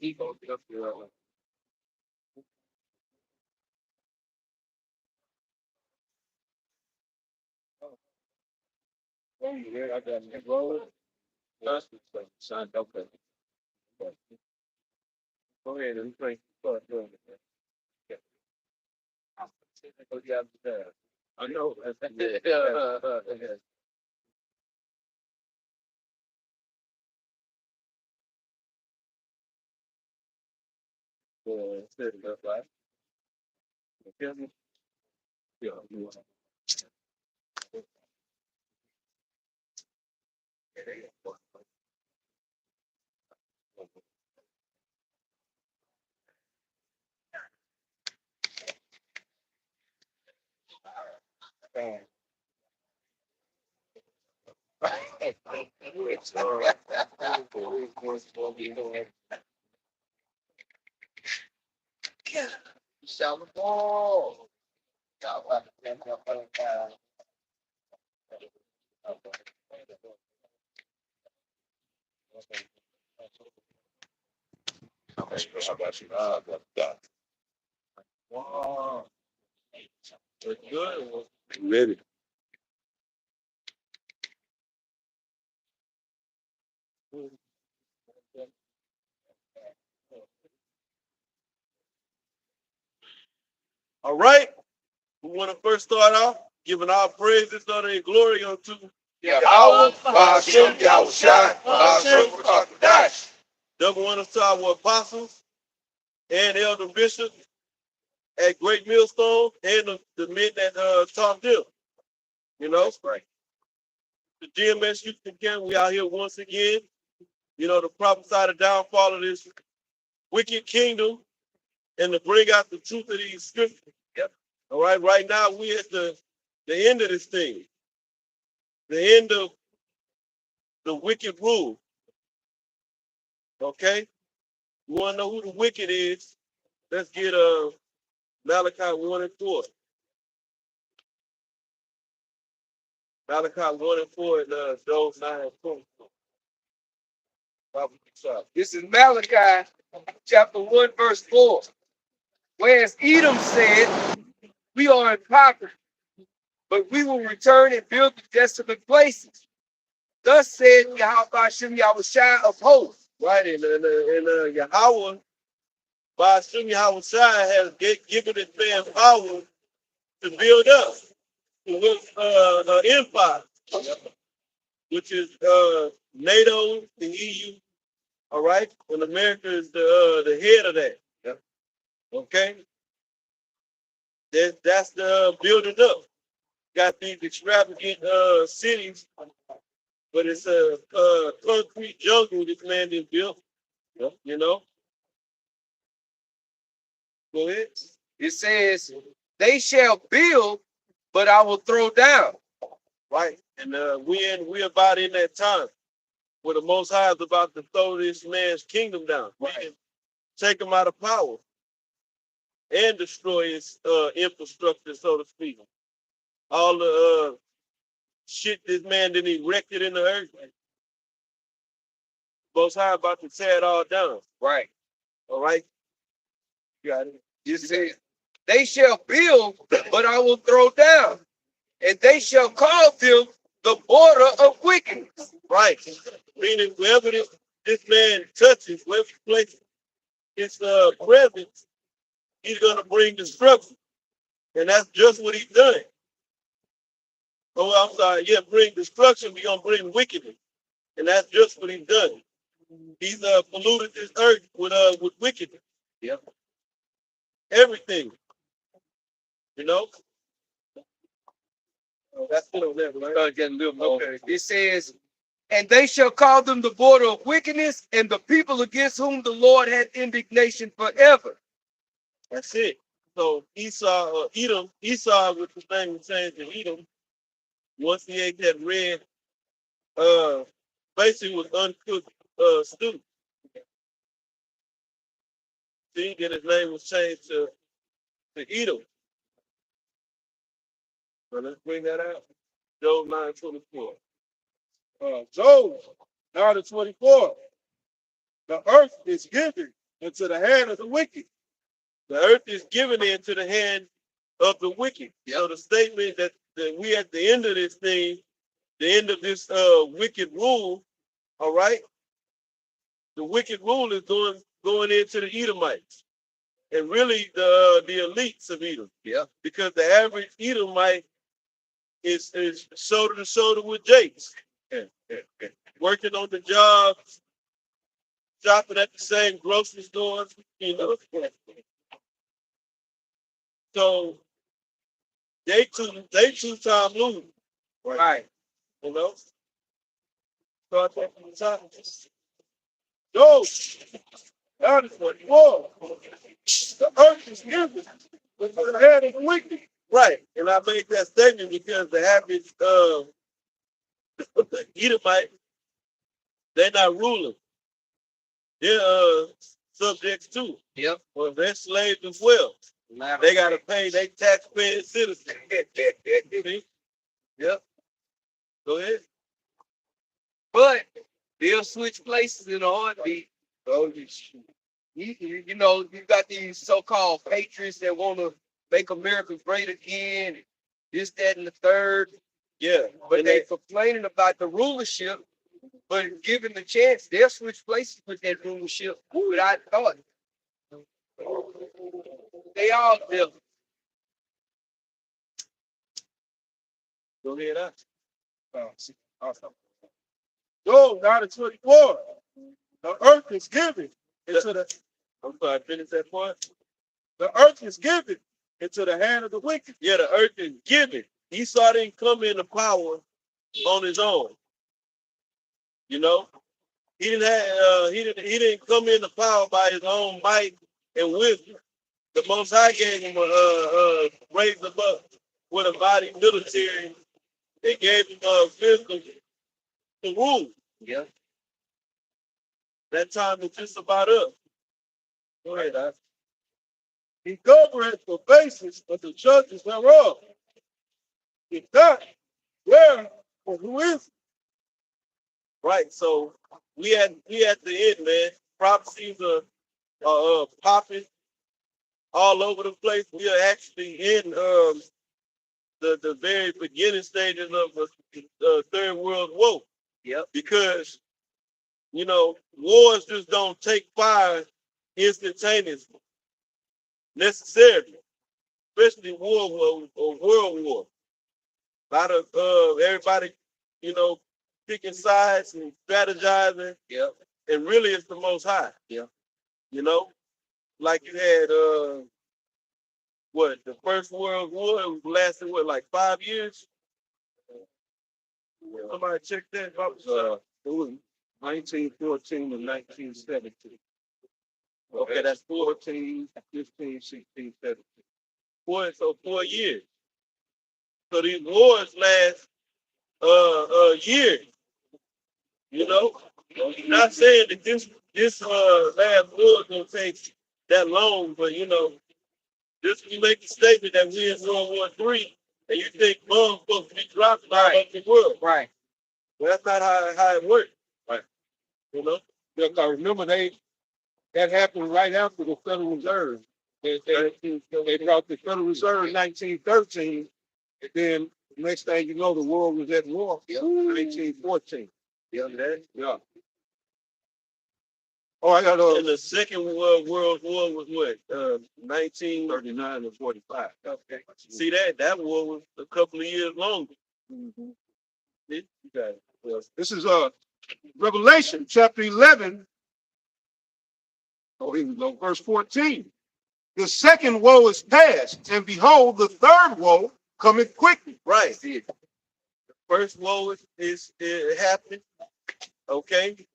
he gonna get up there. Oh, yeah, I got it. Roll. That's the son. Okay. Go ahead and play. Start doing it. Yeah. Oh, yeah, I know. Yeah. Right? Yeah. Yeah. Shout the ball. Wow. It's good. Ready. All right. We want to first start off giving our praises, honor, and glory unto Yahweh, Hashem, Yahweh Shai, Hashem, Rakadash. Double honors to our apostles and elder bishops at Great Millstone and the men that taught them. You know, that's right. The GMS Youth Camp, we out here once again. You know, to prophesy the downfall of this wicked kingdom and to bring out the truth of these scriptures. Yep. All right, right now we at the end of this thing, the end of the wicked rule. Okay, you want to know who the wicked is? Let's get Malachi 1:4. Malachi 1:4 and Job 9:20. This is Malachi chapter 1, verse 4. Whereas Edom said, we are impoverished, but we will return and build the desolate places. Thus said Yahweh Hashem Yahweh Shai of hosts. Right, and Yahweh, by Hashem Yahweh Shai, has given his man power to build up with empire, which is NATO, the EU. All right, and America is the head of that. Yep. Okay, that's the building up. Got these extravagant cities, but it's a concrete jungle this man did built. Yep. You know. Go ahead. It says, they shall build, but I will throw down. Right, and we're about in that time where the Most High is about to throw this man's kingdom down, right. Take him out of power, and destroy his infrastructure, so to speak. All the shit this man didn't erect it in the earth. Most High about to tear it all down. Right. All right. You got it. It says, they shall build, but I will throw down, and they shall call them the border of wickedness. Right. Meaning wherever this man touches, wherever he places his presence, he's gonna bring destruction. And that's just what he's done. Oh, I'm sorry, yeah, bring destruction, we're gonna bring wickedness. And that's just what he's done. He's polluted this earth with wickedness. Yep. Everything. You know? Oh, that's it on that, right? Getting a little more. Okay. It says, and they shall call them the border of wickedness, and the people against whom the Lord had indignation forever. That's it. So Edom, Esau, which his name was changed to Edom, once he ate that red, basically was uncooked stew. See, then his name was changed to Edom. So let's bring that out. Job 9:24. Job 9:24. The earth is giving, into the hand of the wicked. The earth is given into the hand of the wicked. So the statement that we at the end of this thing, the end of this wicked rule, all right, the wicked rule is going into the Edomites. And really the elites of Edom. Yeah. Because the average Edomite is shoulder to shoulder with Jakes. Working on the jobs, shopping at the same grocery stores, you know. So they two-time losers. Right. You know? Start that from the top. Go! That is what it was. The earth is given with the head of the wicked. Right. And I made that statement because the average Edomite, they're not ruling. They're subjects too. Yep. Well, they're slaves as well. They gotta pay their taxpaying citizens. See? Yep. Go ahead. But they'll switch places in a heartbeat. Oh, you know, you got these so-called patriots that want to make America great again, this, that, and the third. Yeah. But they complaining about the rulership, but given the chance, they'll switch places with that rulership without thought. They all do. Go ahead, awesome. Go, now to 24. The earth is given into the. I'm sorry, finish that part. The earth is given into the hand of the wicked. Yeah, the earth is given. Esau didn't come into power on his own. You know, he didn't come into power by his own might and wisdom. The Most High gave him raised him up with a body military. They gave him wisdom to rule. Yeah. That time is just about up. Go ahead, Doc. He governed the basis of the judges thereof. If not, where or who is it? Right. So we at the end, man. Prophecies are popping all over the place. We are actually in the very beginning stages of the Third World War. Yep. Because you know wars just don't take fire instantaneously, necessarily. Especially war or world war. A lot of everybody, you know, picking sides and strategizing. Yep. And really it's the Most High. Yeah. You know, like you had the First World War lasted like 5 years? Somebody check that. It was 1914 to 1917. Okay, that's 14, 15, 16, 17. 4 years. So these wars last years. You know? Not saying that this last war is gonna take that long, but you know, just you make a statement that we're in World War III and you think bombs supposed to be dropped all over the world. Right. Well, that's not how it works. Right. You know? Because remember that happened right after the Federal Reserve. They brought the Federal Reserve in 1913, and then the next thing you know, the world was at war. Yeah. 1914. Yeah. Yeah. Oh, I got and the Second World War was what? 1939 to 45. Okay. See that war was a couple of years longer. Mm-hmm. This is Revelation chapter 11. Oh, here we go, verse 14. The second woe is past, and behold, the third woe cometh quickly. Right. The first woe is happening. Okay.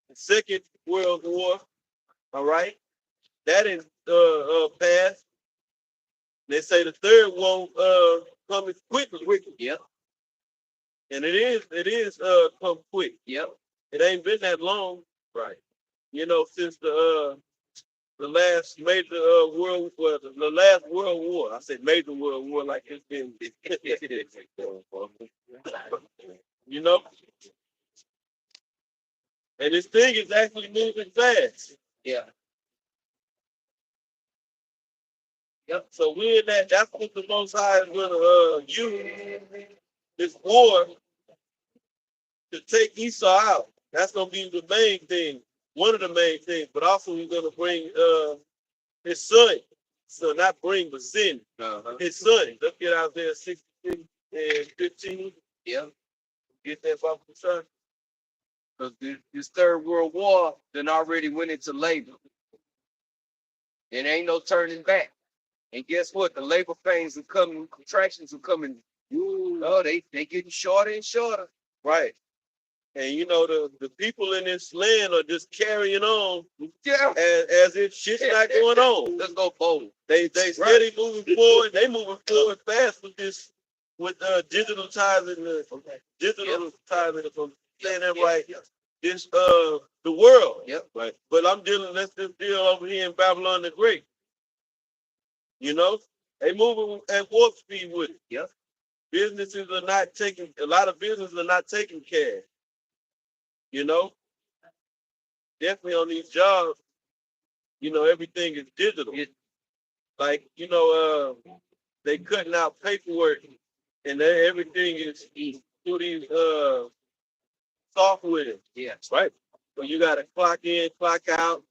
The Second World War, all right, that is past. They say the third woe coming quickly. Yep. And it is come quick. Yep. It ain't been that long. Right. You know, since the last major world war, the last World War. I said major World War like it's been you know. And this thing is actually moving fast. Yeah. Yep. So we in that. That's what the Most High is going to use this war to take Esau out. That's going to be the main thing, one of the main things. But also he's going to bring his son. So not bring, but send his son. Let's get out there 16 and 15. Yeah. Get that Bible son. Because this third world war then already went into labor. It ain't no turning back. And guess what? The labor pains are coming, contractions are coming. Oh, they getting shorter and shorter. Right. And you know, the people in this land are just carrying on as if shit's not going on. Let's go forward. They steady moving forward. They moving forward fast with this, with digitalizing if I'm saying that right. This the world. Yep. Right. But let's just deal over here in Babylon the Great. You know, they moving at warp speed with it. Yep. Businesses are not taking, a lot of businesses are not taking cash. You know, definitely on these jobs, you know, everything is digital. Like, you know, they cutting out paperwork and everything is through these software. Yes. Right. So you got to clock in, clock out.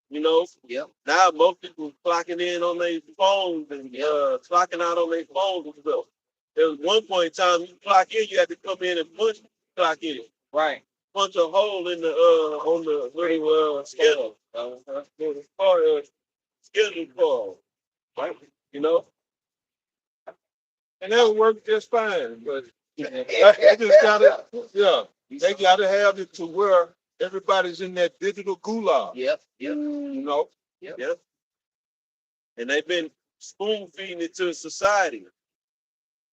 You know, Yep. Now most people clocking in on their phones and clocking out on their phones and stuff. There was one point in time you clock in, you had to come in and clock in. Right. Punch a hole in the on the little schedule. Schedule call. Right? You know? And that would work just fine, but they just gotta they gotta have it to where everybody's in that digital gulag. Yep. You know? Yep. And they've been spoon feeding it to society.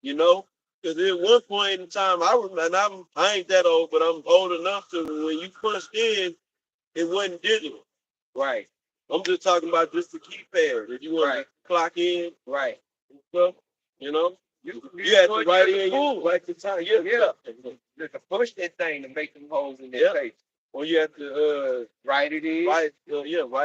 You know? Because at one point in time, I remember, and I ain't that old, but I'm old enough to when you punched in, it wasn't digital. Right. I'm just talking about just the keypad. If you want to clock in, right. Stuff, you know, you had to write in like the time. Yeah. You have to push that thing to make them holes in their face. Or you have to write it in. Write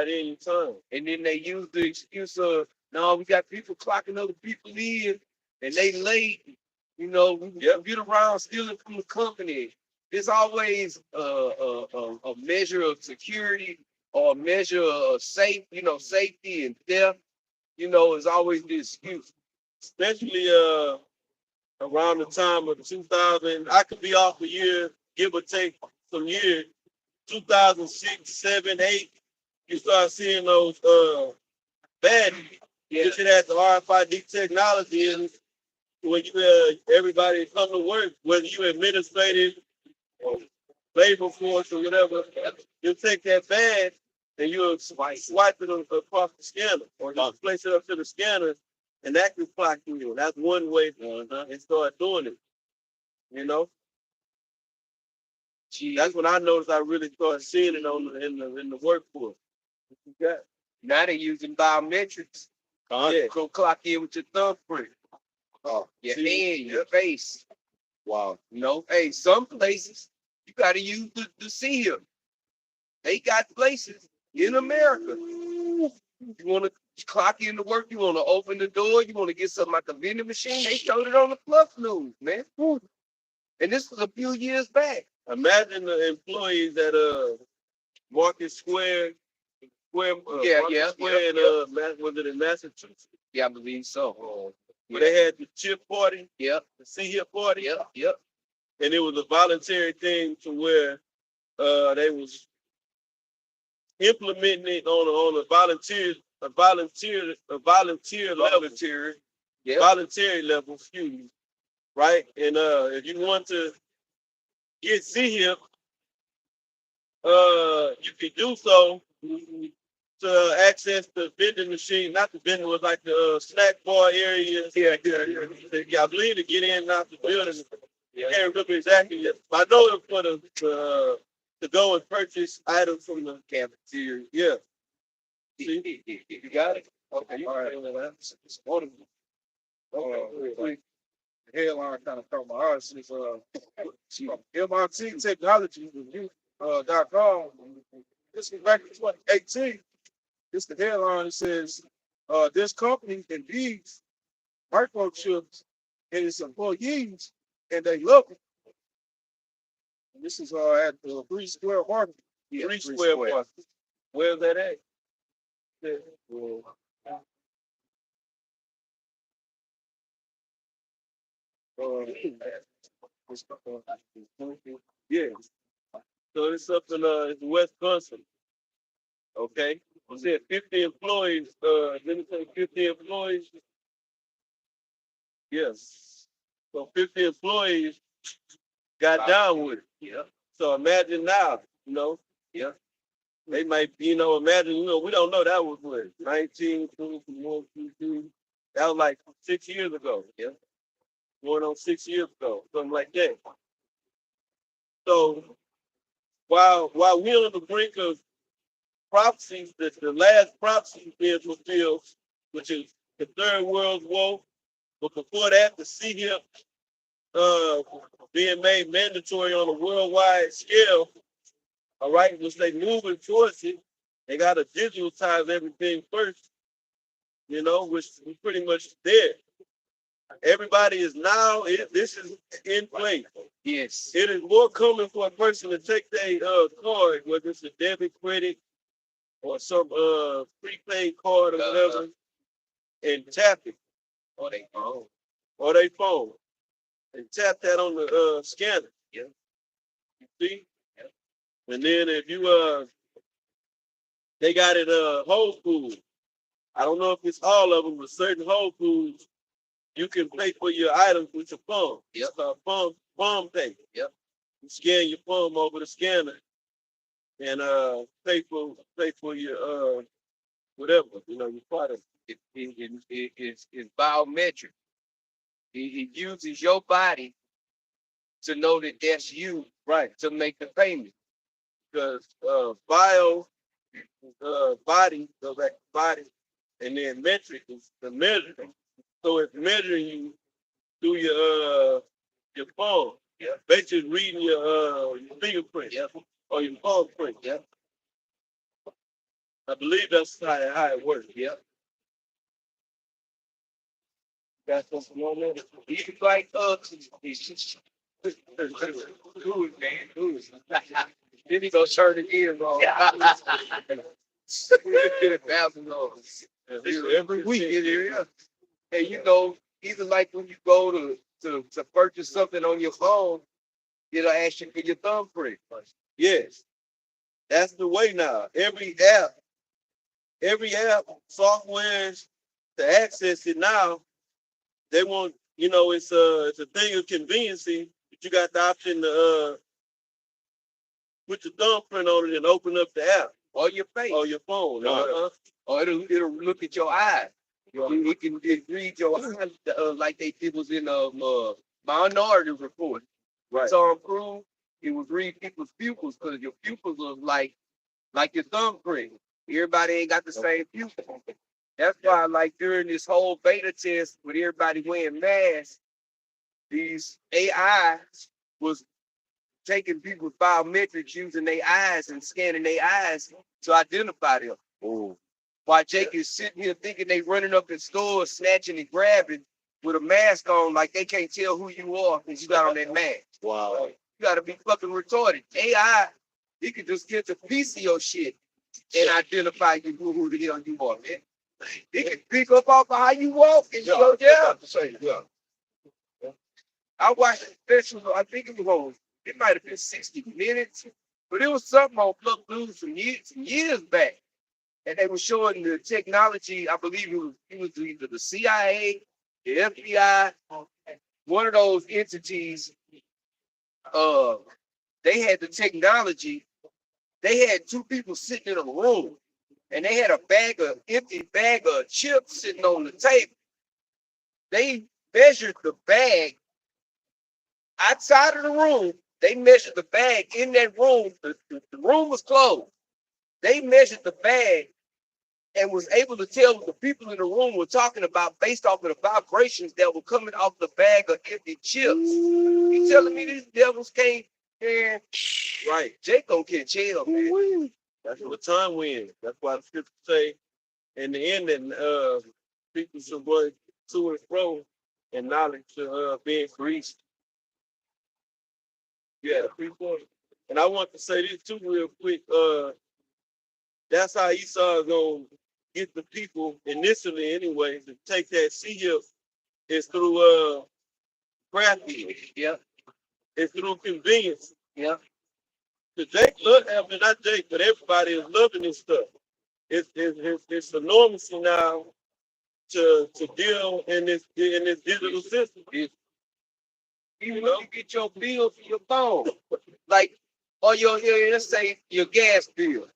in your time. And then they use the excuse of, no, we got people clocking other people in, and they late. You know, we get around stealing from the company. There's always a measure of security or a measure of safety and theft. You know, is always the excuse. Especially around the time of 2000, I could be off a year, give or take some years. 2006, 7, 8, you start seeing those bad. Which it has the RFID technology, and when you everybody come to work, whether you administrative or labor force or whatever, you take that badge and you'll swipe it across the scanner, or just place it up to the scanner, and that can clock you. That's one way to start doing it. You know, that's when I noticed I really started seeing it in the workforce. Now they're using biometrics. Go clock in with your thumbprint. Your hand, your face. Wow. You know, hey, some places you got to use the seal. They got places in America. You want to clock in to work, you want to open the door, you want to get something like a vending machine, they showed it on the Fluff News, man. And this was a few years back. Imagine the employees at Market Square. Was it in Massachusetts? Yeah, I believe so. Where they had the chip party, the see here party, and it was a voluntary thing to where they was implementing it on a voluntary level, excuse me, right? And if you want to get CHIP, you can do so to access the vending machine, not the vending, was like the snack bar area. I believe to get in and out the building. I can't remember exactly. I know it's for to go and purchase items from the cafeteria. Yeah. See? You got it? Okay. All right. Okay. The headline kind of caught my eye. Since MRT Technology .com. This is back in 2018. This the headline. It says this company and these microchips and its employees, and they love it. And this is at the 3 Square Market. Yeah, 3 Square Market. Where's that at? Yeah. Yeah. So it's up in it's Wisconsin. Okay. I said 50 employees. Let me say 50 employees. Yes. So 50 employees got down with it. Yeah. So imagine now, Yeah. They might, imagine, we don't know that was what, 19, 21, 22. That was like 6 years ago. Yeah. Going on 6 years ago, something like that. So while we're on the brink of prophecies, that the last prophecy being fulfilled, which is the Third World War, but before that, the CHIP being made mandatory on a worldwide scale, all right, which they moving towards it, they got to digitize everything first, which is pretty much there. Everybody is now, this is in place. Yes. It is more common for a person to take their card, whether it's a debit, credit, or some prepaid card or whatever, and tap it. Or they phone. Or they phone. And tap that on the scanner. Yeah. You see? Yeah. And then if you they got it Whole Foods. I don't know if it's all of them, but certain Whole Foods, you can pay for your items with your phone. Yep. It's called phone pay. Yep. You scan your phone over the scanner and pay for your whatever, your product. It's biometric. It uses your body to know that that's you, Right. to make the payment. Because body goes back to body, and then metric is the measure. So it's measuring you through your phone. Yeah. Basically reading your fingerprint. Yeah. Or your phone print. Yeah. I believe that's how it works. Yeah. That's what's going on. He's like who is man? Who is? Then he go turn it in wrong. $1,000 Every week. Yeah. And even like when you go to purchase something on your phone, it'll ask you for your thumbprint. Yes. That's the way now. Every app, softwares to access it now, they want, it's a thing of conveniency, but you got the option to put your thumbprint on it and open up the app. Or your face. Or your phone. Or it'll look at your eyes. It can read your eyes like they did was in Minority Report. Right. Tom Cruise, it was read people's pupils because your pupils are like your thumbprint. Everybody ain't got the same pupil. That's why, like during this whole beta test with everybody wearing masks, these AI was taking people's biometrics using their eyes and scanning their eyes to identify them. Oh. While Jake is sitting here thinking they running up in stores, snatching and grabbing with a mask on, like they can't tell who you are because you got on that mask. Wow. You gotta be fucking retarded. AI, it can just get a piece of your shit and identify you who the hell you are, man. It can pick up off of how you walk and show down. I watched the special, I think it might have been 60 minutes, but it was something on Plug News some years back. And they were showing the technology. I believe it was either the CIA, the FBI, one of those entities. They had the technology. They had two people sitting in a room, and they had empty bag of chips sitting on the table. They measured the bag outside of the room. They measured the bag in that room. The room was closed. They measured the bag and was able to tell what the people in the room were talking about based off of the vibrations that were coming off the bag of empty chips. You telling me these devils can't? Man, right? Jake gonna catch hell, man. That's what time we in. That's why the scriptures say in the end, and people should run to and fro, and knowledge be increased. Yeah, people. And I want to say this too, real quick. That's how Esau is gonna get the people initially, anyway, to take that seal is through crafty. Yeah. It's through convenience. Yeah. The Jake look, I mean not Jake, but everybody is loving this stuff. It's enormous now to deal in this digital system. Even when you get your bill for your phone, like, or let's say your gas bill,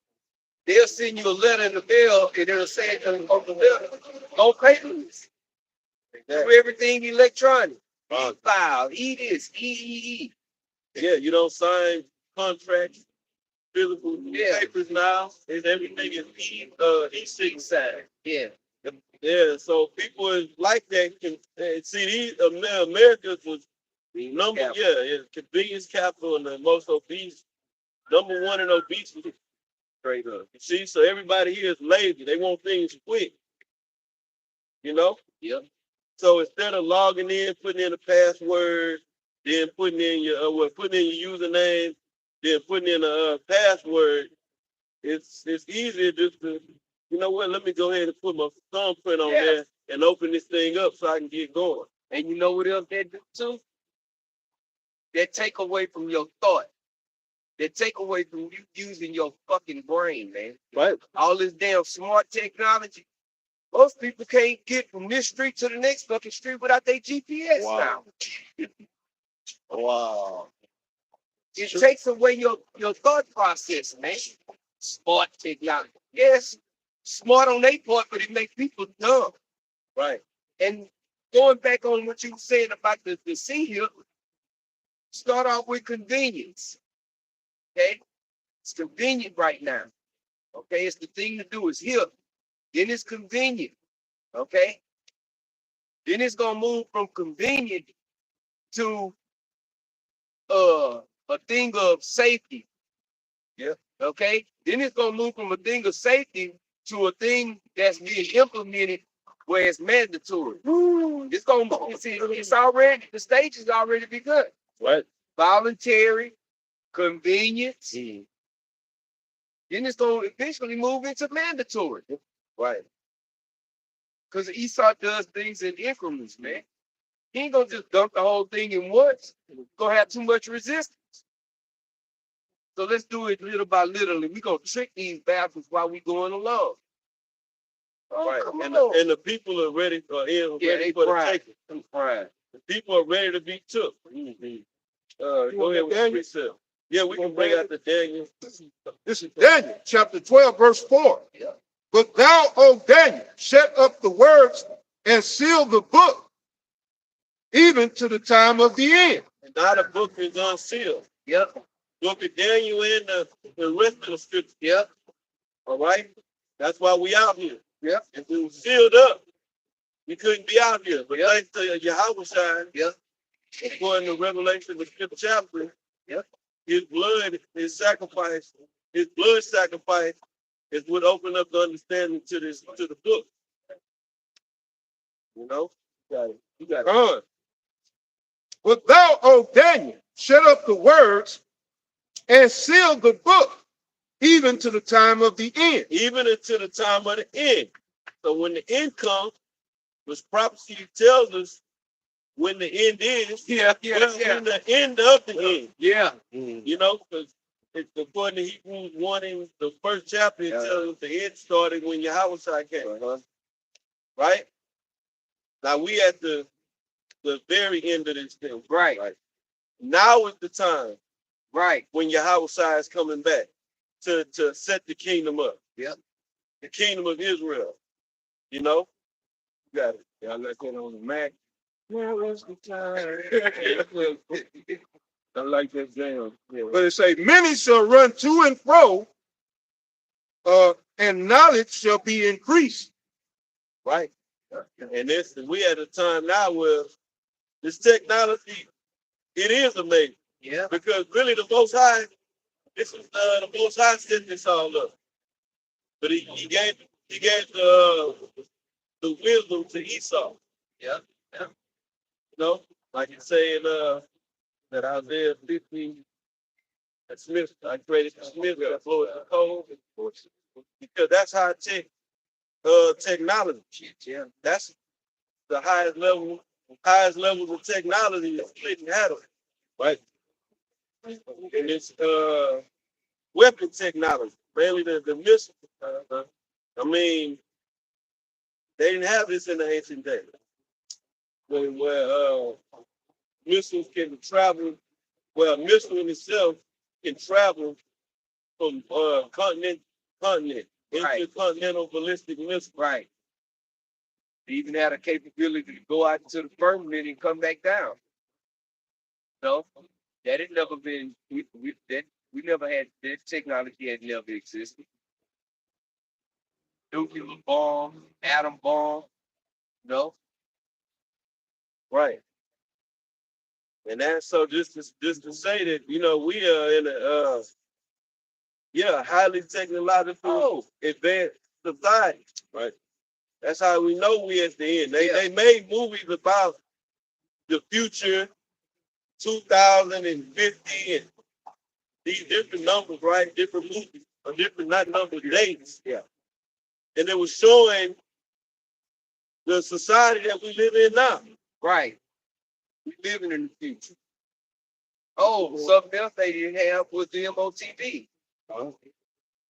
they'll send you a letter in the mail and it'll say on the letter, don't pay for this. Do everything electronic. File, this, E. Yeah, you don't sign contracts, physical papers now. And everything is e-sign side. Yeah. Yeah, so people is like that. See, these Americans was number, convenience capital and the most obese, number one in obesity. Straight up. You see, so everybody here is lazy. They want things quick. You know? Yep. So instead of logging in, putting in a password, then putting in your username, then putting in a password, it's easier just to, you know what, let me go ahead and put my thumbprint on there and open this thing up so I can get going. And you know what else they do too? They take away from your thought. They take away from you using your fucking brain, man. Right. All this damn smart technology. Most people can't get from this street to the next fucking street without their GPS now. Wow. It takes away your thought process, man. Smart technology. Yes, smart on their part, but it makes people dumb. Right. And going back on what you were saying about the senior, start off with convenience. Okay? It's convenient right now. Okay? It's the thing to do. It's here. Then it's convenient. Okay? Then it's gonna move from convenient to a thing of safety. Yeah. Okay? Then it's gonna move from a thing of safety to a thing that's being implemented where it's mandatory. It's gonna it's already, the stage has already begun. Right. Voluntary, convenience. Then it's gonna eventually move into mandatory. Right. Because Esau does things in increments, man. He ain't gonna just dump the whole thing in once. It's gonna have too much resistance. So let's do it little by little. We're gonna trick these bastards while we going along. Oh, right. Come and, on. And the people are ready for they for the fried. taking. The people are ready to be took. Go ahead with the precept. Yeah, we can bring out the Daniel. This is Daniel, chapter 12, verse 4. Yeah. But thou, O Daniel, shut up the words and seal the book, even to the time of the end. And now the book is unsealed. Yep. Book of Daniel and the rest of the scripture. Yep. All right? That's why we out here. Yep. If we were sealed up, we couldn't be out here. But thanks to Yahweh, according to Revelation, the 5th chapter, his blood, his sacrifice, his blood sacrifice is what opened up the understanding to the book. You know? You got it. But thou, O Daniel, shut up the words and seal the book, even to the time of the end. Even until the time of the end. So when the end comes, which prophecy tells us when the end is, when the end of the end. Yeah. You know, because it's according to Hebrews 1 in the first chapter, it tells us the end started when Yahweh came. Right? Now we at the very end of this thing. Right. Now is the time. Right. When Yahweh is coming back to set the kingdom up. Yep. The kingdom of Israel. You know? You got it. Y'all got that on the Mac. Where was the time? I like that jam. Yeah. But it say, many shall run to and fro, and knowledge shall be increased. Right. And we at a time now where this technology, it is amazing. Yeah. Because really the Most High, this is the Most High setting this all up. But he gave He gave the wisdom to Esau. Yeah. Yeah. You know, like you say in that Isaiah 15, that Smith, I created the Smith that flowed the code. Because that's how technology. Yeah. That's the highest levels of technology that Clinton had, right? And it's weapon technology, mainly the missile. I mean, they didn't have this in the ancient days, where missiles can travel. Well, a missile in itself can travel from continent to continent, Right. intercontinental ballistic missile. Right. They even had a capability to go out into the firmament and come back down. No, that had never been. We never had that technology had never existed. Nuclear bomb, atom bomb. No. Right. And that's so just to say that, you know, we are in a highly technological advanced society, right? That's how we know we at the end. They made movies about the future, 2050, and these different numbers, right? Different movies, or different not numbers, dates. Yeah. And it was showing the society that we live in now. Right. We living in the future. Oh, something else they didn't have was the MOTV.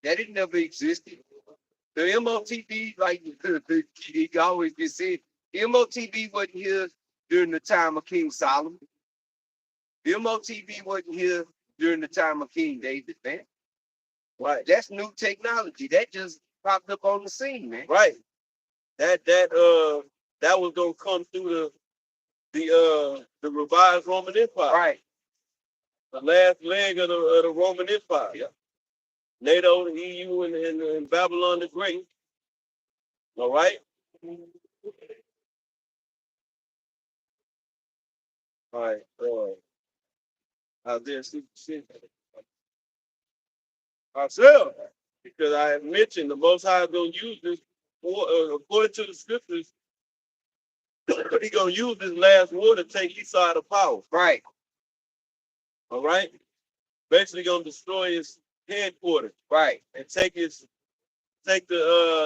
That had never existed. The MOTV, like he always just said, MOTV wasn't here during the time of King Solomon. The MOTV wasn't here during the time of King David, man. Right. That's new technology. That just popped up on the scene, man. Right. That was gonna come through the revised Roman Empire. Right. The last leg of the Roman Empire. Yeah. NATO, the EU, and Babylon the Great. All right. All right. Isaiah 66. Ourselves, because I have mentioned the Most High is going to use this, according to the scriptures, he's going to use this last war to take Esau out of power. Right. All right. Basically, going to destroy his headquarters. Right. And take the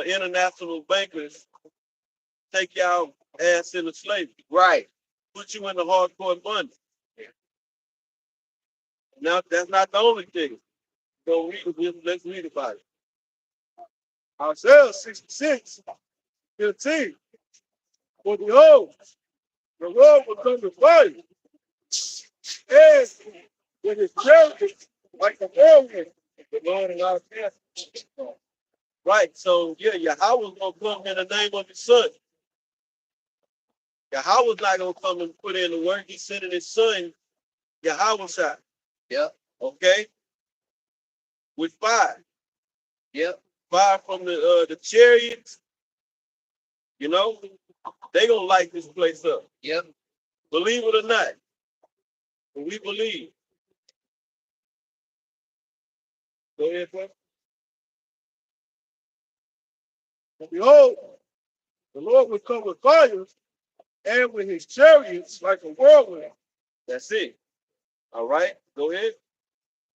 international bankers, take y'all ass into slavery. Right. Put you in the hardcore bondage. Now, that's not the only thing. So let's read about it. Isaiah 66, 15. For behold, the Lord will come to fight, and with his chariots like a whirlwind, the Lord and our path. Right, so yeah, Yahweh's gonna come in the name of his son. Yahweh's not gonna come and put in the work. He's sending his son, Yahweh's shot. Yeah. Okay? With fire. Yep. Fire from the chariots. You know, they gonna light this place up. Yep. Believe it or not. And we believe. Go ahead, bro. Behold, the Lord will come with fire and with his chariots like a whirlwind. That's it. All right, go ahead.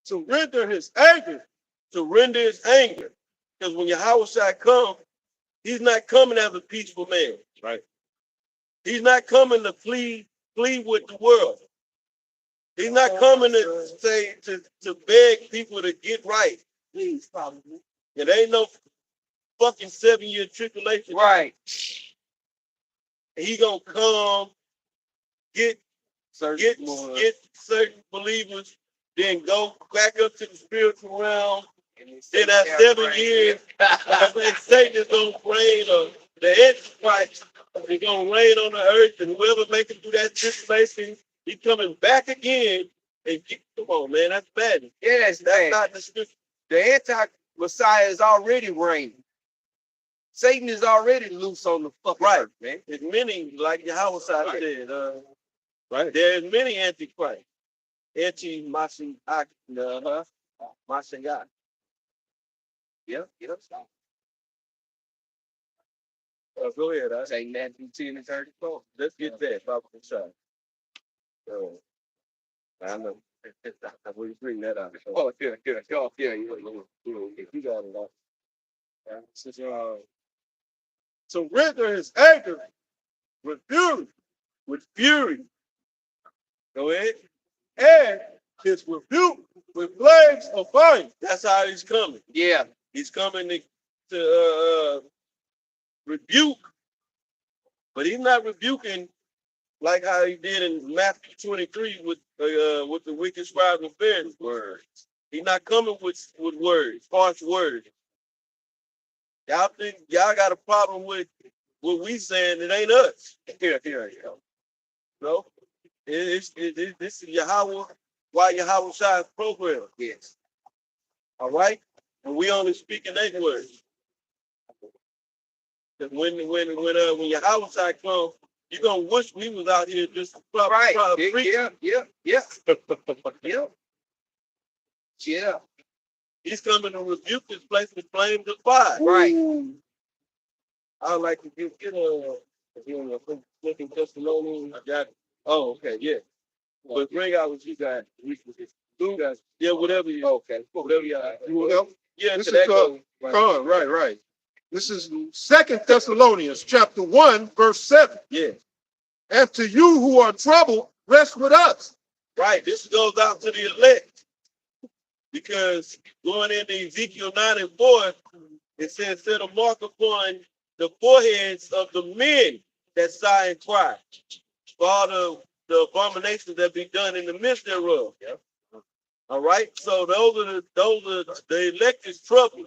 To render his anger. To render his anger. Because when Yahweh comes, he's not coming as a peaceful man. Right. He's not coming to plead with the world. He's not coming to say to beg people to get right. Please, probably. It ain't no fucking 7-year tribulation. Right. He gonna come get certain believers, then go back up to the spiritual realm. Then at 7 years, Satan is gonna reign, or the Antichrist is gonna reign on the earth, and whoever make it through that tribulation, he's coming back again. And come on, man, that's bad. Yeah, that's bad. Not the scripture. The anti-Messiah is already reigning. Satan is already loose on the fucking earth, man. There's many, like Yahweh said, right. There's many antichrists. Anti-Mashiach, Mashiach. Yep. Go ahead. I Say Matthew 10 and 34. let's get that. Papa shot. I know. We bring that out. Oh, yeah. If you got it out. So render his anger with fury. With fury. Go ahead. And his rebuke with flames of fire. That's how he's coming. Yeah. He's coming to rebuke, but he's not rebuking like how he did in Matthew 23 with the wicked scribes and Pharisees. Words. He's not coming with words, harsh words. Y'all think y'all got a problem with what we saying? It ain't us. Here. No, this is Yahweh. Why Yahweh Shai's program? Yes. All right, and we only speaking their words. When Yahweh Shai comes, you're gonna wish we was out here just Right. preaching. Yeah. He's coming to rebuke this place with flames of fire. Right. I would like to get looking testimony. I got it. Oh, okay, yeah. But bring out what you got. You guys, yeah, whatever you. Okay. Whatever you got. Well, Yeah, this to is that goes. right. This is 2 Thessalonians chapter 1, verse 7. Yeah, And to you who are troubled, rest with us. right. This goes out to the elect. Because going into Ezekiel 9 and 4, it says, set a mark upon the foreheads of the men that sigh and cry for all the abominations that be done in the midst thereof. Yep. All right. So those are the elect is trouble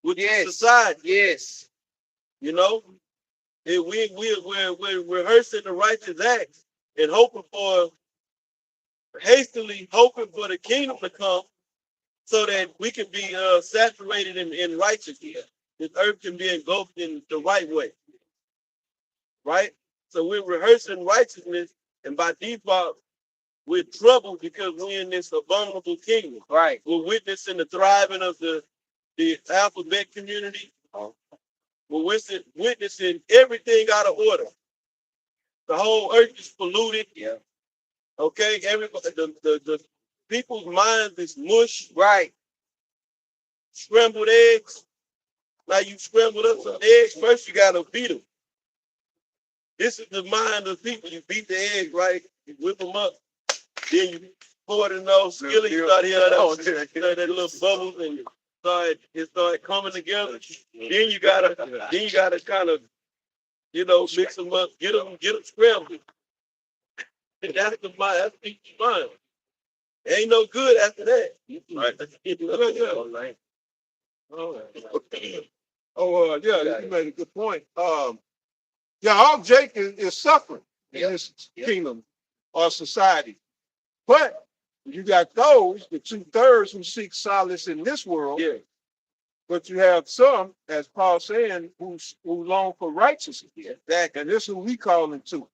with the society. Yes. You know, and we're rehearsing the righteous acts and hastily hoping for the kingdom to come, so that we can be saturated in righteousness. This earth can be engulfed in the right way. Right? So we're rehearsing righteousness, and by default, we're troubled because we're in this abominable kingdom. Right. We're witnessing the thriving of the alphabet community. We're witnessing everything out of order. The whole earth is polluted. Yeah. Okay? Everybody, the people's minds is mush. Right. Scrambled eggs. Now you scrambled up some eggs. First you gotta beat them. This is the mind of people. You beat the eggs, right? You whip them up. Then you pour it in those skillets. You start hearing that little bubbles, and it start coming together. Then you gotta kind of, mix them up, get them scrambled. And that's the mind. That's people's mind. Ain't no good after that. Right. You made a good point. Our Jake is suffering in this kingdom or society. But you got those, the 2/3 who seek solace in this world. Yeah. But you have some, as Paul's saying, who long for righteousness. Exactly. And this is what we call them to.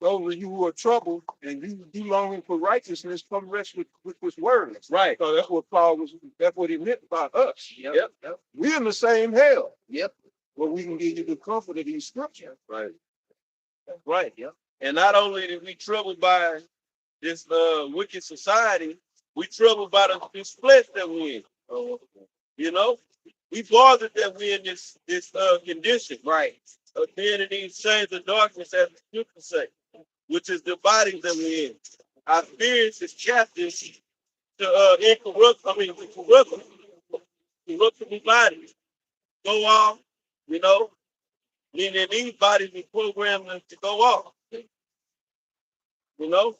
Those of you who are troubled and you longing for righteousness, come rest with his words. Right. So that's what he meant by us. Yep. We're in the same hell. Yep. But we can give you the comfort of these scriptures. Right. Right. Yep. And not only did we troubled by this wicked society, we troubled by this flesh that we're in. We bothered that we're in this condition. Right. Being in these chains of darkness, as the scripture say, which is the bodies that we're in. Our spirits is captive to incorruptible bodies. Go off, meaning these bodies we programmed them to go off. So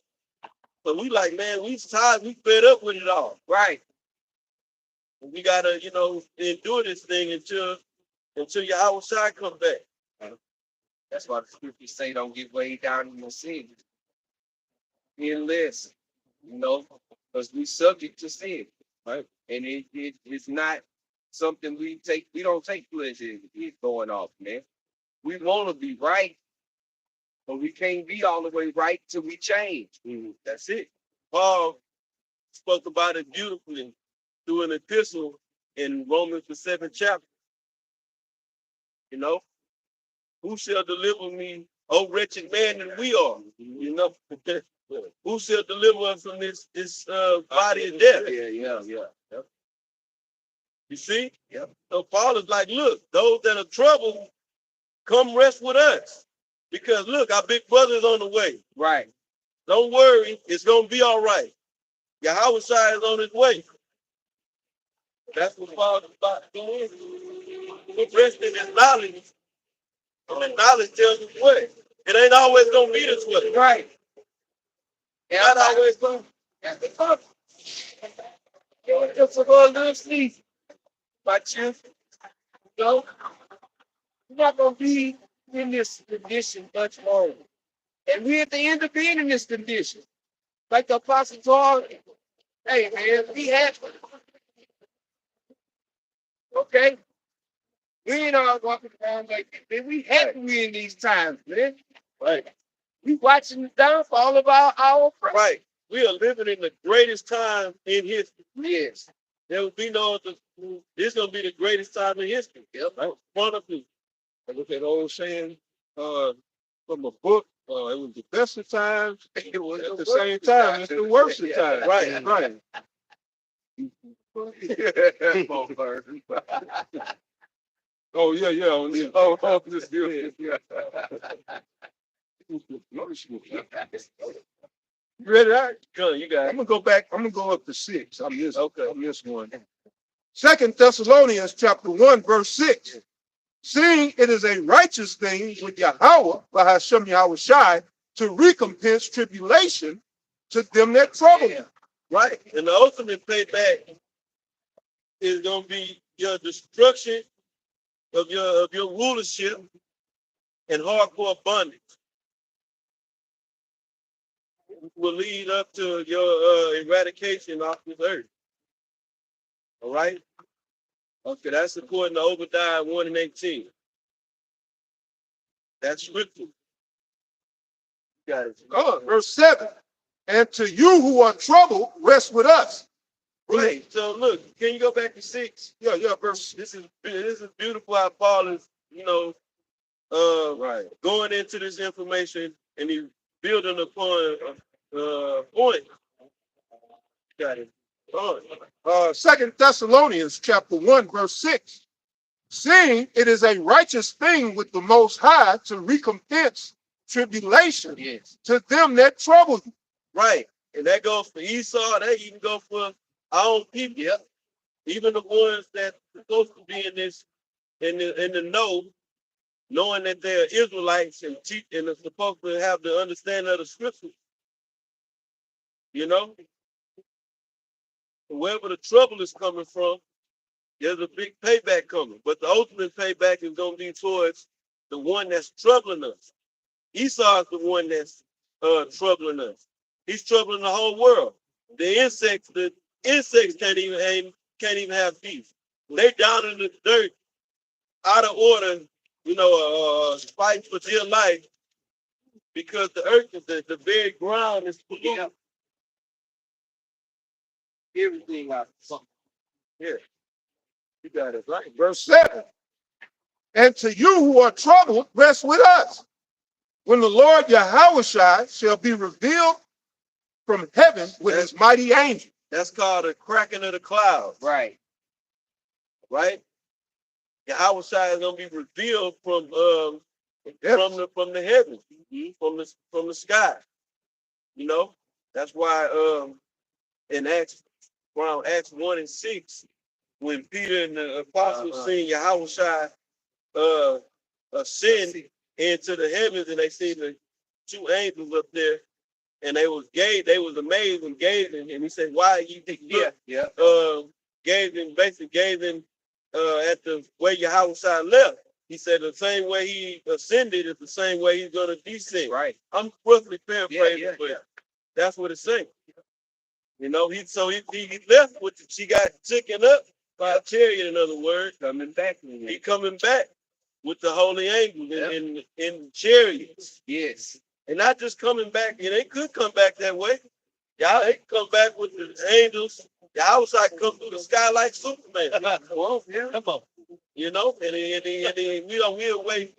we like, man, we tired, we fed up with it all. Right. We gotta, endure this thing until Yahweh Shai comes back. That's why the scriptures say don't get way down in your sin. Being less, because we subject to sin. Right. And it's not something we don't take pleasure in it going off, man. We want to be right, but we can't be all the way right till we change. That's it. Paul spoke about it beautifully through an epistle in Romans the 7th chapter. Who shall deliver me, O wretched man that we are? You know, who shall deliver us from this body of death? Yeah. You see? Yep. So Paul is like, look, those that are troubled, come rest with us. Because look, our big brother is on the way. Right. Don't worry, it's gonna be all right. Yahweh is on his way. That's what Paul is about doing. Rest in his knowledge. And knowledge tells us way. It ain't always gonna be this way. Right. Yeah, not always gonna. Just a little sleep. But you know, we're not gonna be in this condition much longer. And we're at the end of being in this condition. Like the apostle told, hey man, be happy. Okay? We ain't all walking around like this, man. We happy we in these times, man. Right. We watching the downfall of our friends. Right. We are living in the greatest time in history. Yes. There will be no other. This is gonna be the greatest time in history. Yep. Right in front of you. I look at old saying from a book. It was the best of times. It was At the same time, it's the worst of times. Right. Right. Oh yeah, yeah. Oh, this good. You ready? Right? Good, you got I'm it. gonna go back. I'm gonna go up to 6. I'm this. Okay. I'm this one. 2 Thessalonians chapter 1 verse 6. Seeing it is a righteous thing with Yahweh, by Hashem Yahweh Shai, to recompense tribulation to them that trouble you. Right. And the ultimate payback is gonna be your destruction of your rulership and hardcore bondage. Will lead up to your eradication off this earth. All right? Okay, that's according to Obadiah 1:18. That's scripture. Got it. Verse 7. And to you who are troubled, rest with us. Right. So look, can you go back to 6? Yeah, verse. This is beautiful how Paul is, Right. going into this information and he's building upon point. Got it. 2 Thessalonians chapter 1 verse 6. Seeing it is a righteous thing with the Most High to recompense tribulation to them that trouble you. Right. And that goes for Esau. That even go for our own people. Yep. Even the ones that are supposed to be in the know, knowing that they're Israelites and are supposed to have the understanding of the scriptures. You know? Wherever the trouble is coming from, there's a big payback coming. But the ultimate payback is going to be towards the one that's troubling us. Esau is the one that's troubling us. He's troubling the whole world. The insects can't even have peace. They down in the dirt, out of order, fighting for dear life because the earth is the very ground is polluted. Yeah. Everything out. Yeah. You got it right. Verse 7. And to you who are troubled, rest with us. When the Lord Yahweh shall be revealed from heaven with his mighty angel. That's called a cracking of the clouds. Right. Right? Yahweh is gonna be revealed from the heavens, from the sky. That's why in Acts 1 and 6, when Peter and the apostles seen Yahweh ascend into the heavens, and they seen the 2 angels up there, and they was amazed and gazing, and he said, "Why you think?" Gazing at the way Yahweh left. He said the same way he ascended is the same way he's gonna descend. Right. I'm roughly paraphrasing, but that's what it's saying. He left with she got taken up by a chariot, in other words. Coming back. He coming back with the holy angels in chariots. Yes. And not just coming back, and they could come back that way. Y'all, they come back with the angels. The outside come through the sky like Superman. Come on. You know, and we'll wait.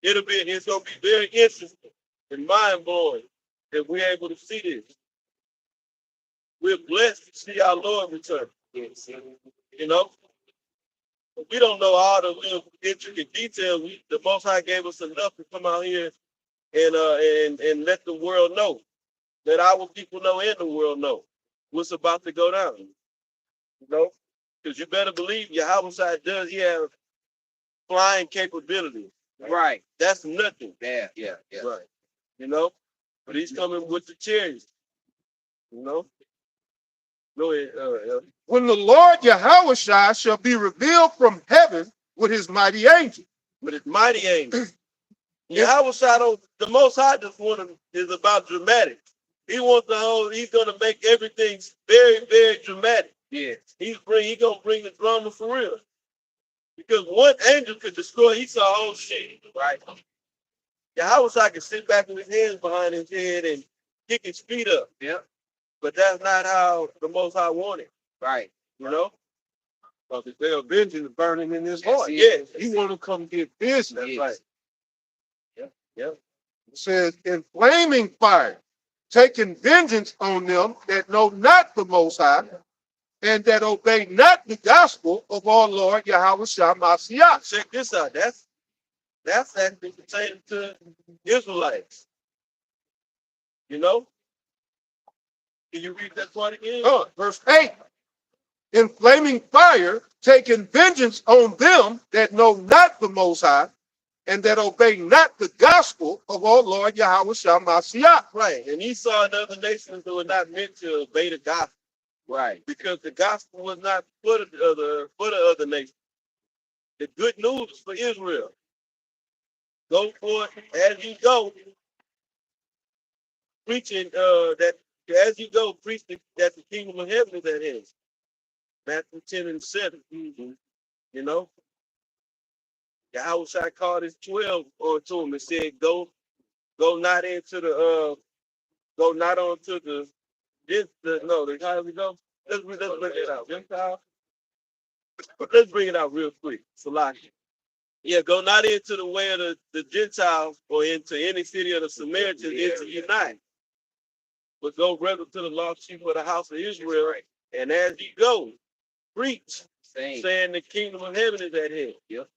It's gonna be very interesting and mind blowing if we're able to see this. We're blessed to see our Lord return. Yes. You know, we don't know all the little intricate details. The Most High gave us enough to come out here and let the world know, let our people know and the world know what's about to go down. You know, because you better believe Yahweh does. He have flying capability. Right. That's nothing. Yeah. Right. You know, but he's coming with the chariots. You know. Go ahead. When the Lord Yahweh shall be revealed from heaven with his mighty angel. But it's mighty angel. Yahweh the Most High just is about dramatic. He wants the whole. He's gonna make everything very, very dramatic. Yes. He's gonna bring the drama for real. Because one angel could destroy. He saw whole shit. Right. Yahweh can sit back with his hands behind his head and kick his feet up. Yeah. But that's not how the Most High wanted. Right. You know? Because their vengeance burning in his heart. Yes. He want to come get business. That's right. Yep. It says, in flaming fire, taking vengeance on them that know not the Most High, and that obey not the gospel of our Lord Yahweh Shah Mashiach. Check this out. That's actually pertaining to Israelites. You know? Can you read that part again? Verse 8. In flaming fire, taking vengeance on them that know not the Most High, and that obey not the gospel of our Lord Yahweh Shah Mashiach. Right. And he saw in other nations that were not meant to obey the gospel. Right. Because the gospel was not for the other nations. The good news is for Israel. Go for it as you go. Preaching that as you go, preach that the kingdom of heaven is at hand. Matthew 10 and 7. Mm-hmm. You know? Yahweh called his 12 to him and said, go not into go not onto how do we go? Let's bring it out. Gentile. Let's bring it out real quick. Salaki. Yeah, go not into the way of the Gentiles or into any city of the Samaritans into unite. But go rather to the lost sheep of the house of Israel. Right. And as you go, preach, saying the kingdom of heaven is at hand. Yep.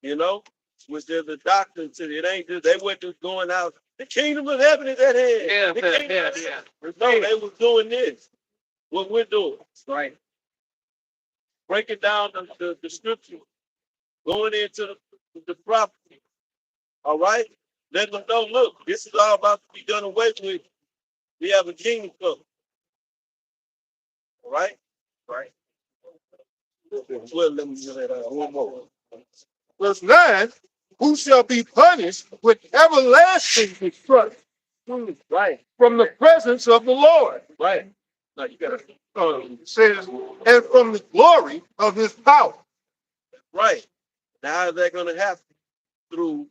You know, which there's a doctrine to it. It ain't just they weren't just going out. The kingdom of heaven is at hand. Yeah. No, they was doing this. What we're doing. Right. Breaking down the scripture, going into the prophecy. All right? Let them know, look, this is all about to be done away with. We have a kingdom coming. All right? Right. Well, let me do that one more. Verse 9, who shall be punished with everlasting destruction. Right. From the presence of the Lord. Right. No, you got to. It says, and from the glory of his power. Right. Now, how is that going to happen? Through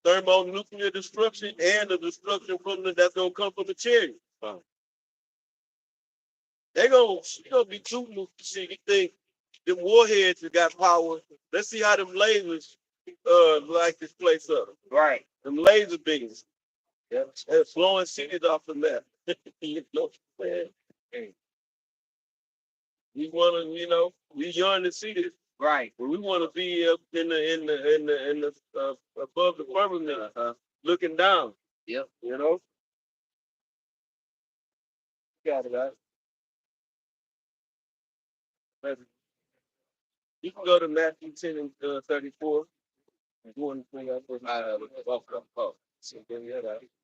thermonuclear destruction and the destruction that's going to come from the chariot. They're going to be too nuclear. You think them warheads that got power. Let's see how them lasers light this place up. Right. Them laser beams. Yeah. They're blowing cities off the map. You know what I'm saying? We want to, we yearn to see this. Right. But we want to be up in the above the firmament, looking down. Yep. You know. Got it, guys. You can go to Matthew 10 and 34.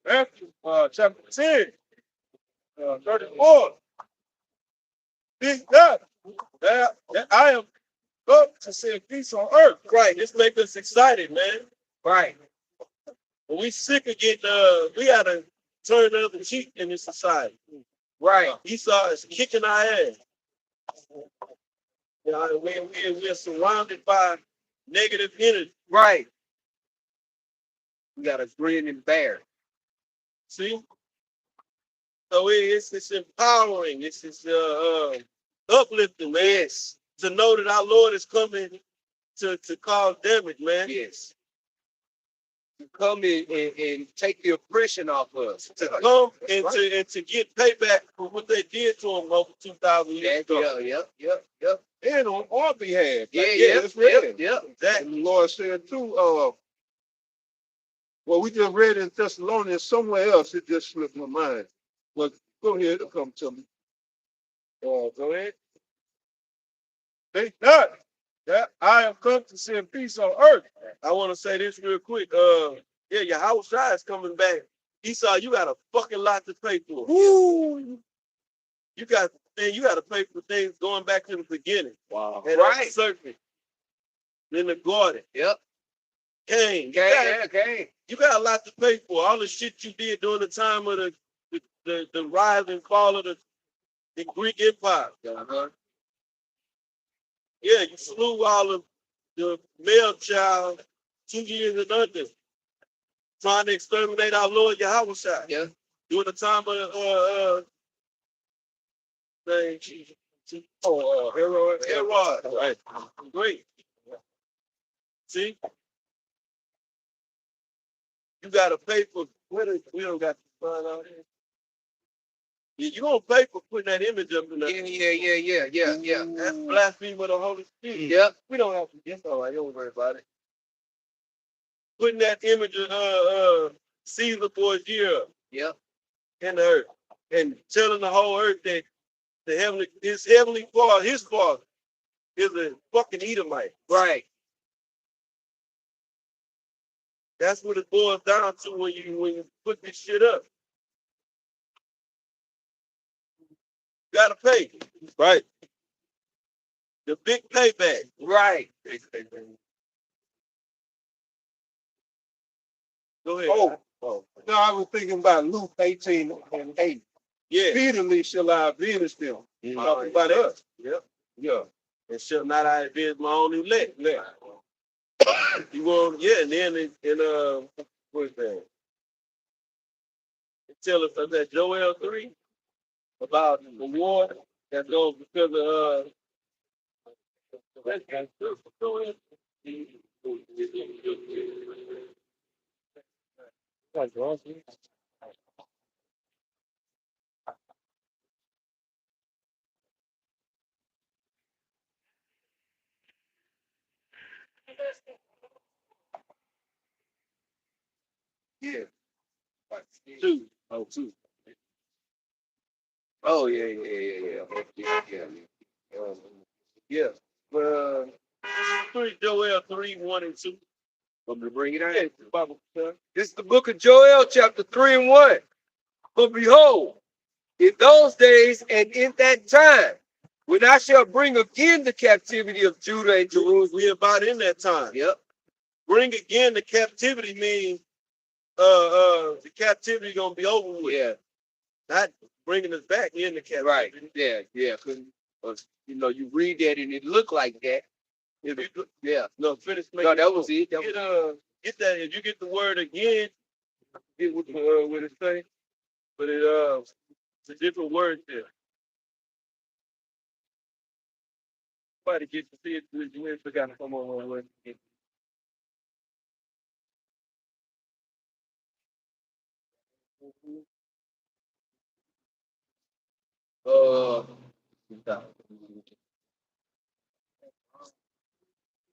Matthew chapter 10, 34. Big God. That I am up to send peace on earth. Right. This makes us excited, man. Right. But we sick of getting we gotta turn the other cheek in this society. Right. Esau is kicking our ass. You know, we're surrounded by negative energy. Right. We got a grin and bear. See? So it's empowering. It's uplifting, man. Yes. to know that our Lord is coming to cause damage, man. Yes. To come in and take the oppression off us. To come and to get payback for what they did to him over 2,000 years ago. Yep. And on our behalf. Yeah, it's read. That And the Lord said too, well, we just read in Thessalonians somewhere else, it just slipped my mind. But go ahead, it'll come to me. go ahead. Think not that I have come to send peace on earth. I want to say this real quick. Yeah, your house is coming back. Esau, you got a fucking lot to pay for. Woo! You got to pay for things going back to the beginning. Wow. And Right. serpent in the garden. Yep. Cain. Okay. You got a lot to pay for. All the shit you did during the time of the rise and fall of the Greek Empire. Uh-huh. Yeah, you slew all of the male child 2 years and under, trying to exterminate our Lord Yahweh. Yeah. During the time of Herod. Right. Great. See? You gotta pay for we don't got to find out here. Yeah, you gonna pay for putting that image up in there. Yeah. That's blasphemy of the Holy Spirit. Yep. We don't have to get all right, don't worry about it. Putting that image of Caesar for a year Yep. in the earth and telling the whole earth that his heavenly father, his father, is a fucking Edomite. Right. That's what it boils down to when you put this shit up. Gotta pay. Right. The big payback. Right. Go ahead. Oh. No, I was thinking about Luke 18:8. Yeah. Speedily shall I avenge them. Talking about us. Yep. Yeah. And shall not I avenge my own elect. You want, yeah, and then what is that? It tell us that Joel 3 about the war that goes because of Yeah. 2. Oh yeah. Yeah. Well, Joel 3, 1 and 2. I'm gonna bring it out. Yeah, the Bible, This is the book of Joel, chapter 3 and 1. But behold, in those days and in that time, when I shall bring again the captivity of Judah and Jerusalem. we about in that time. Yep. Bring again the captivity means the captivity gonna be over with. Yeah. Not bringing us back in the captivity. Right. Yeah. Cause you read that and it looked like that. Yeah. No, finish. No, that was it. Get that. If you get the word again, get what it say. But it's a different word there. Somebody get to see it. You ain't forgot to come on with it.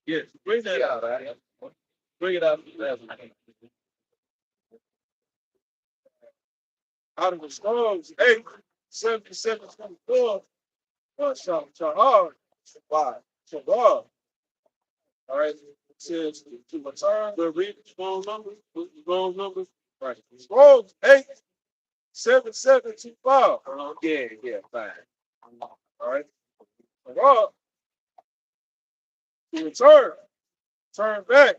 Yes, bring that out. Right? Bring it out. Out of the storms, 8, 77, 24. Shahar. Why? Shahar. All right. It says to return. We'll read the strong numbers. Strong numbers. Right. Scrolls 8, 7, 7, 2, 5. Yeah, fine. All right. Shahar. To return. Turn back.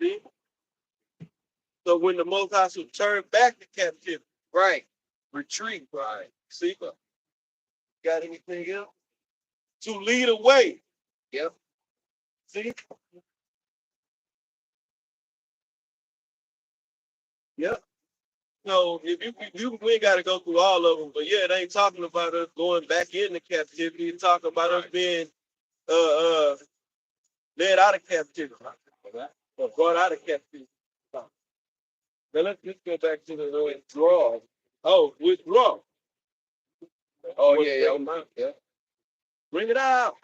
See? So when the Most High should turn back to captivity. Right. Retreat. Right. See? Got anything else? To lead away. Yep. See? Yep. No, if we ain't got to go through all of them, but yeah, it ain't talking about us going back into captivity. It's talking about us being led out of captivity or brought out of captivity. Now let's just go back to the withdrawal. Oh, withdrawal. Oh yeah. Bring it out.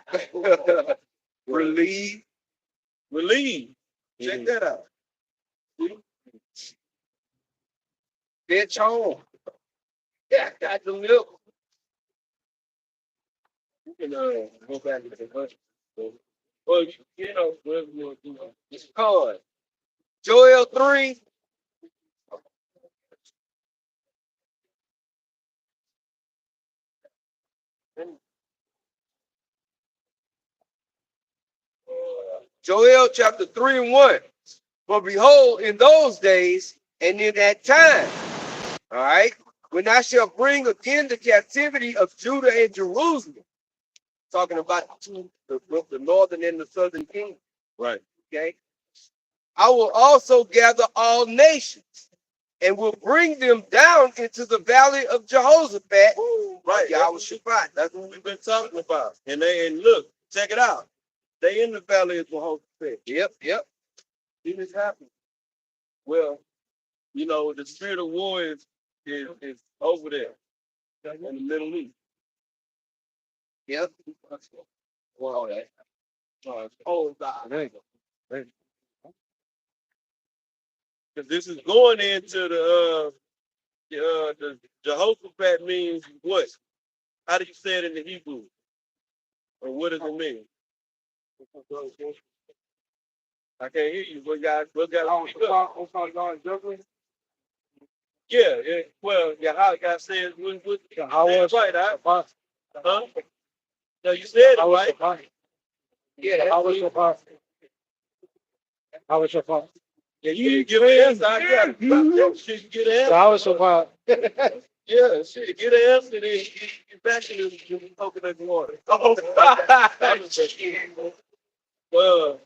Relieve. Relieve. Check that out. Bitch home. Yeah, got the milk. You can go back to the country. Well, you know, It's called Joel 3. Joel chapter 3 and 1. For behold, in those days and in that time, all right, when I shall bring again the captivity of Judah and Jerusalem, talking about the northern and the southern kingdom, right. okay, I will also gather all nations and will bring them down into the valley of Jehoshaphat. Right, Yahweh Shabbat. that's what we've been talking about. And look, check it out. They in the valley of Jehoshaphat. Yep. See this happen. Well, you know, the spirit of war is over there in the Middle East. Yep. Well, there you go. Because this is going into the Jehoshaphat means what? How do you say it in the Hebrew? Or what does it mean? I can't hear you. What got yeah, well, how God says what right, huh? No, you said it right. yeah. How was your father? Yeah, you give an answer. I got it. Shit, get an answer. How was your father? Yeah, shit, get an answer. Then get back in the coconut water. Oh, well,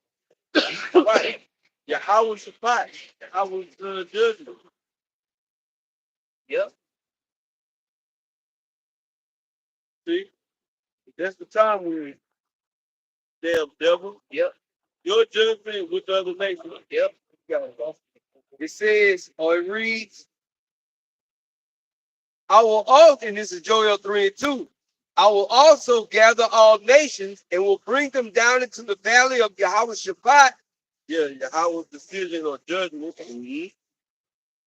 right. Yeah, how was the fight? How was the judgment? Yep. See, that's the time we're in. Damn devil. Yep. Your judgment with the other nations. Yep. It says, or it reads, I will also, and this is Joel 3 and 2. I will also gather all nations and will bring them down into the valley of Yahweh Shabbat. Yeah, Yahweh's decision or judgment.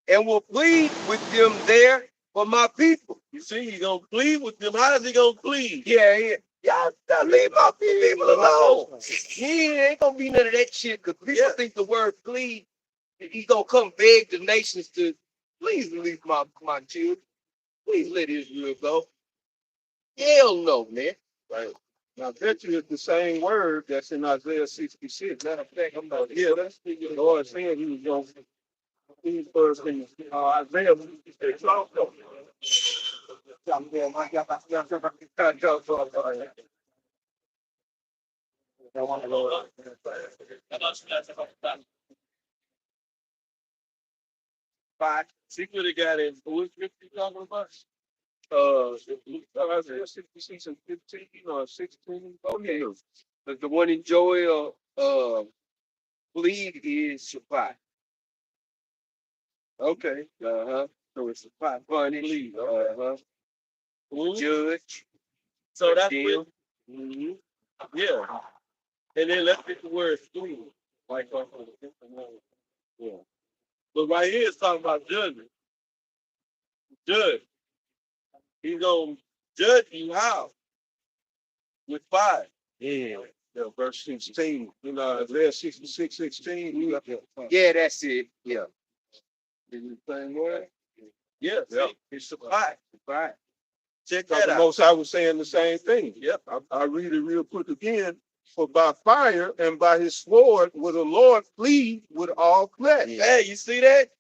And will plead with them there for my people. You see, he's gonna plead with them. How is he gonna plead? Yeah. Y'all leave my people alone. He ain't gonna be none of that shit because people think the word plead, he's gonna come beg the nations to please release my children. Please let Israel go. Hell no, man. Right. Now, bet you it's the same word that's in Isaiah 66. Matter of fact, I'm not here. That's the Lord saying he was going to these first things. Isaiah 66. Five. See what it got in. What scripture you talking about? Isaiah 66 and 15 or 16. Okay. The one in Joel plead is Shabbat. Okay. So it's Shabbat. Punish. Judge. So that's what. Yeah. And then let's get the word plead. Like yeah. But right here it's talking about judgment. Judge. He's gonna judge you how? With fire. Yeah, verse 16. You know, Isaiah 66, 16. Yeah, that's it. Yeah. Is it the same word? Yeah. It's Shabbat. Right. Check But that the out. Most I was saying the same thing. Yep. I read it real quick again. For by fire and by his sword will the Lord plead with all flesh. Hey, you see that?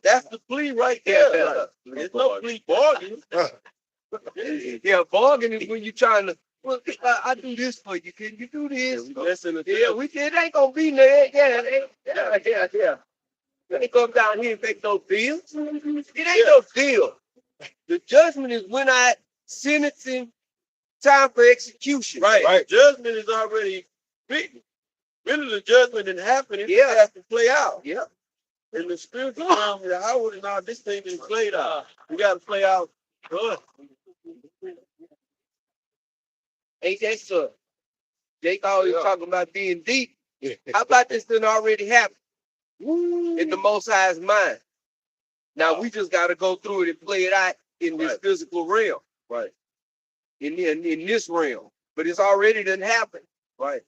That's the plea right there. Yeah. There's no plea bargain. Yeah, bargain is when you're trying to, well, I do this for you. Can you do this? Listen to Yeah, it ain't gonna be there. Yeah. They come down here and make no deal. It ain't no deal. The judgment is when I sentencing time for execution. Right. Judgment is already written. Really, the judgment didn't happen. It just has to play out. Yeah. In the spiritual realm, how would now this thing been played out? We got to play out. Good. Ain't that so? Jake always talking about being deep. How about this thing already happened? In the Most High's mind. Now we just got to go through it and play it out in this physical realm. Right. In this realm. But it's already done happened. Right.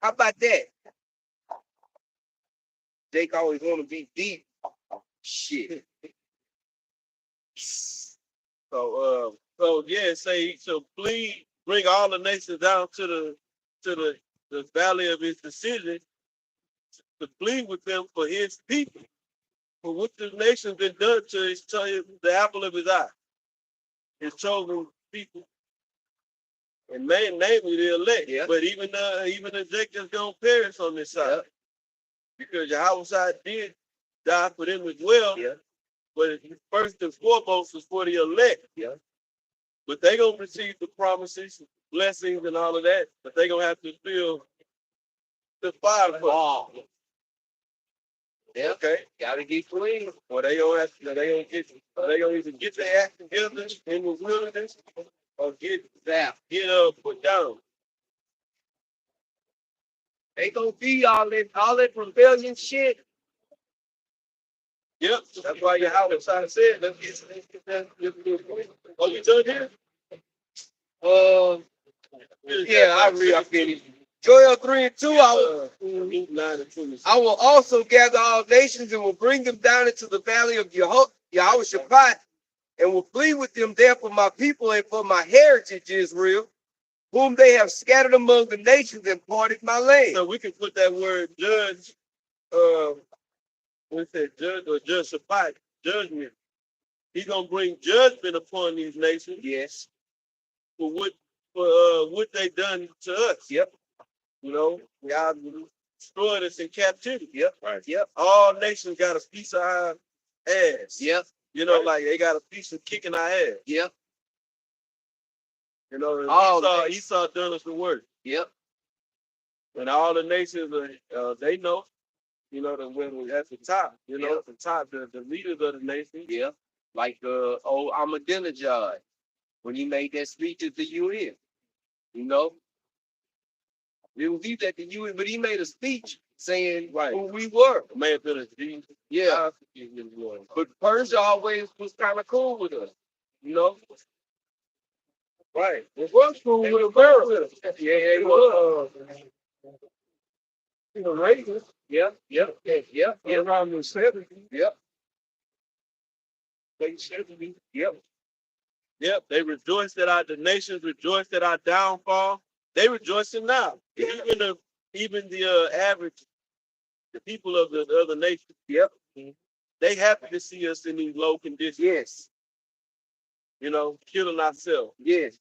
How about that? Jake always want to be deep. Shit. So yeah, say so please bring all the nations down to the valley of his decision to plead with them for his people. For what the nation's been done to his the apple of his eye. His chosen people. And namely the elect. Yeah. But even the Jacob's gonna perish on this side. Because Yahweh did die for them as well. Yeah. But first and foremost is for the elect. Yeah. But they're gonna receive the promises, blessings, and all of that. But they're gonna have to feel the fire for it. Yeah. Okay. Gotta get clean. Well, they gonna either get their act together in the wilderness or get up or down. They gonna be all that rebellion shit. Yep. That's why Yahweh said, let's get that. Oh, you done here? Yeah, I read up in it. Joel 3:2, I will also gather all nations and will bring them down into the valley of Yahweh Shabbat, and will plead with them there for my people and for my heritage Israel, whom they have scattered among the nations and parted my land. So we can put that word judge, we said judge or judge Shabbat, judgment. He's gonna bring judgment upon these nations. Yes. For what they done to us. Yep. You know, God destroyed us in captivity. Yep. Right. Yep. All nations got a piece of our ass. Yep. You know, like they got a piece of kicking our ass. Yep. You know, Esau done us the work. Yep. And all the nations, they know, you know, that when we're at the top, you know, at the top, the leaders of the nation. Yeah. Like old Ahmadinejad, when he made that speech at the UN. You know? It was either at the UN, but he made a speech saying who we were. May have been a G. Yeah. But Persia always was kind of cool with us. You know? Right. It was cool with America. Yeah, it was. You know, Reagan. Yep. Around the 70s. Yep. Late 70s. Yep. They rejoiced that the nations rejoiced at our downfall. They rejoicing now. Yeah. Even the average, the people of the other nations. Yep. They happy to see us in these low conditions. Yes. You know, killing ourselves. Yes.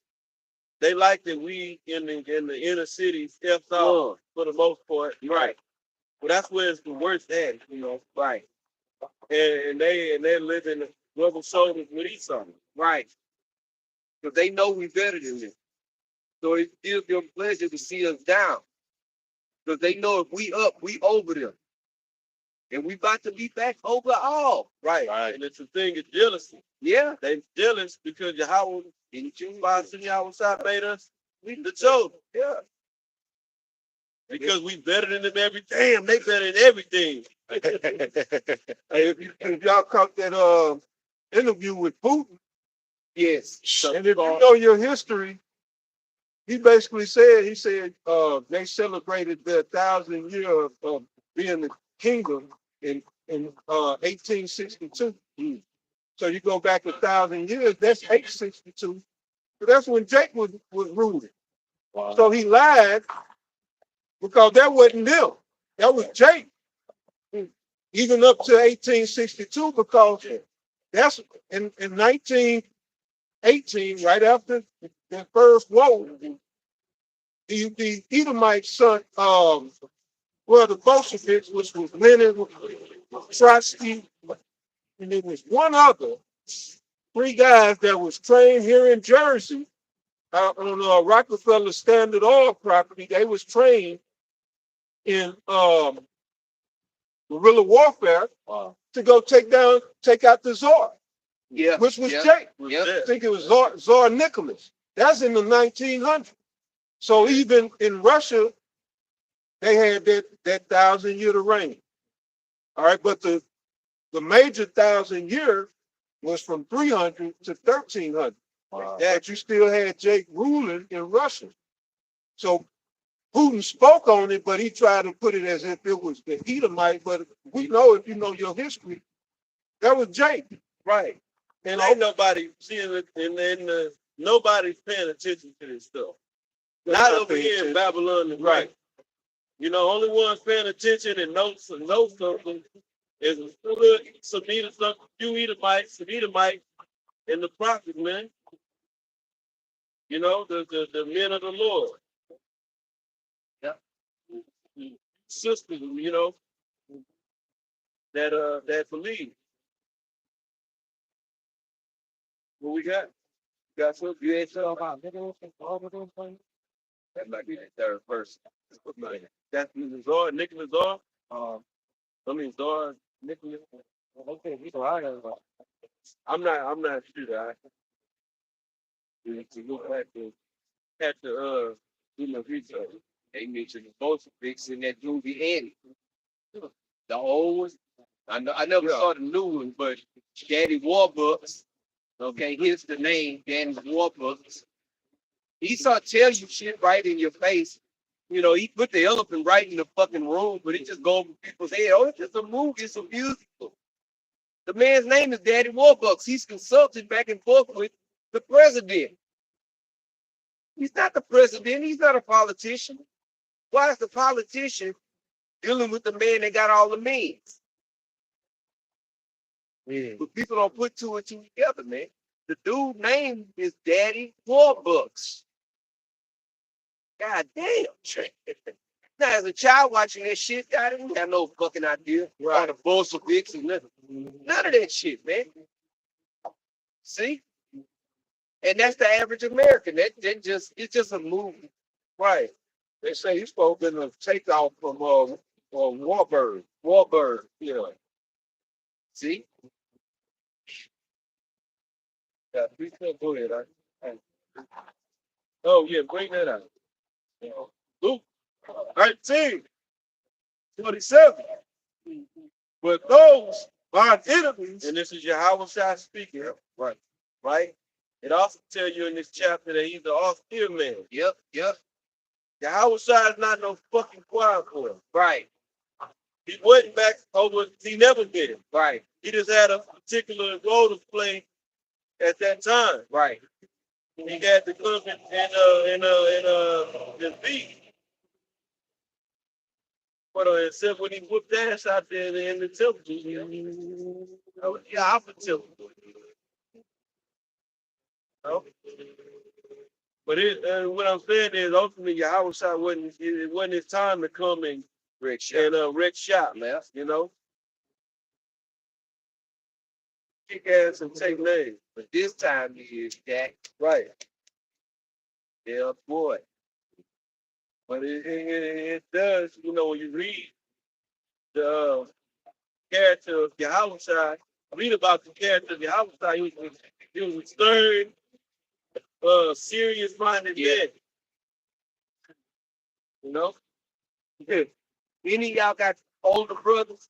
They like that we in the inner cities stepped off for the most part. Right. Well, that's where it's the worst at, you know. Right. And they're living rubber shoulders with each other. Right. Because they know we better than them. So it gives them pleasure to see us down. Because they know if we up, we over them. And we about to be back over all. Right. And it's a thing of jealousy. Yeah. They jealous because Yahweh made us the chosen. Yeah. Because we better than them every damn, they better than everything. Hey, if y'all caught that interview with Putin, yes. and if you know your history, he basically said, they celebrated their 1,000 years of being the kingdom in 1862. So you go back 1,000 years, that's 862. So that's when Jake was ruling. Wow. So he lied because that wasn't them. That was Jake. Even up to 1862, because that's in 1918, right after the first war, the Edomites son, the Bolsheviks, which was Lenin, Trotsky, and there was one other, three guys that was trained here in Jersey on Rockefeller Standard Oil property. They was trained in guerrilla warfare to go take out the Tsar, Yeah. which was Yeah. Jake. Yeah. I think it was Tsar Nicholas. That's in the 1900s. So even in Russia, they had that 1,000-year reign. All right, but the major 1,000-year was from 300 to 1300. But you still had Jake ruling in Russia. So Putin spoke on it, but he tried to put it as if it was the Edomite. But we know, if you know your history, that was Jake. Right. And ain't nobody seeing it, and nobody's paying attention to this stuff. Not over here in Babylon, right? You know, only ones paying attention and know something is some few Edomites, and the prophet, man. You know, the men of the Lord. Yeah. Sisters, you know, that believe. What we got? Got something? You ain't talking about that might be the third person. That's Zor, Nicholas Zor. I mean Zor, Nicholas. Okay, I'm not sure. I need to look at the do my research. They mentioned the Bolsheviks in that movie Annie. The old one. I never saw the new one, but Daddy Warbucks. Okay, here's the name, Daddy Warbucks. He saw tell you shit right in your face. You know, he put the elephant right in the fucking room, but it just go over people's head. Oh, it's just a movie, it's a musical. The man's name is Daddy Warbucks. He's consulted back and forth with the president. He's not the president. He's not a politician. Why is the politician dealing with the man that got all the means? But people don't put two and two together, man. The dude's name is Daddy Warbucks. God damn. Now, as a child watching that shit, I didn't have no fucking idea. Right. The Bolsheviks and nothing. None of that shit, man. See? And that's the average American. It's just a movie. Right. They say he's supposed to be a takeoff from Warbird. Warbird. Yeah. See? Yeah, please go ahead. Oh yeah, bring that out. Luke 13:27. But those are enemies, and this is Yahweh Shai speaking, right? Right? It also tells you in this chapter that he's the austere man. Yep. Yahweh Shai is not no fucking choir boy. Right. He wasn't back over, he never did it. Right. He just had a particular role to play at that time. Right. He had to come and beat. But except when he whooped ass out there in the temple. Yeah, I'm the temple. No? But what I'm saying is ultimately Yahweh Shai it wasn't his time to come and wreck shop, man. You know? Kick ass and take names. But this time he is Jack. Right. Yeah, boy. But it does, you know, when you read the character of Yahweh Shai, read about the character of Yahweh Shai, he was a stern, serious-minded man. You know? Yeah. Any of y'all got older brothers?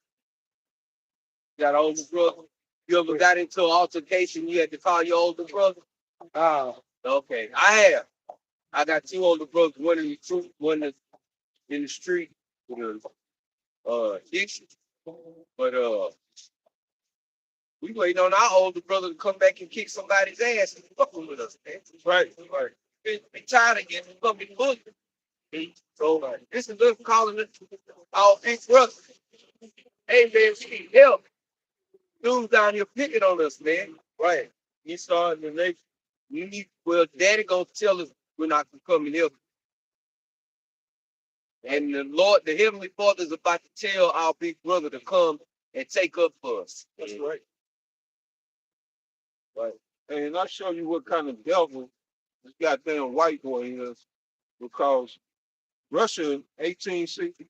Got older brothers? You ever got into an altercation you had to call your older brother? Okay. I have. I got two older brothers, one in the truth, one is in the street with addiction. But we waiting on our older brother to come back and kick somebody's ass and fucking with us, man. Right. Be tired of getting fucking bullied. So this is us calling it our big brother. Hey man, we need help. Dudes down here picking on us, man. Right. He started the nation. Well, Daddy gonna tell us we're not gonna come and help. And the Lord, the Heavenly Father, is about to tell our big brother to come and take up for us. That's right. Right. And I'll show you what kind of devil this goddamn white boy is, because Russia in 1860,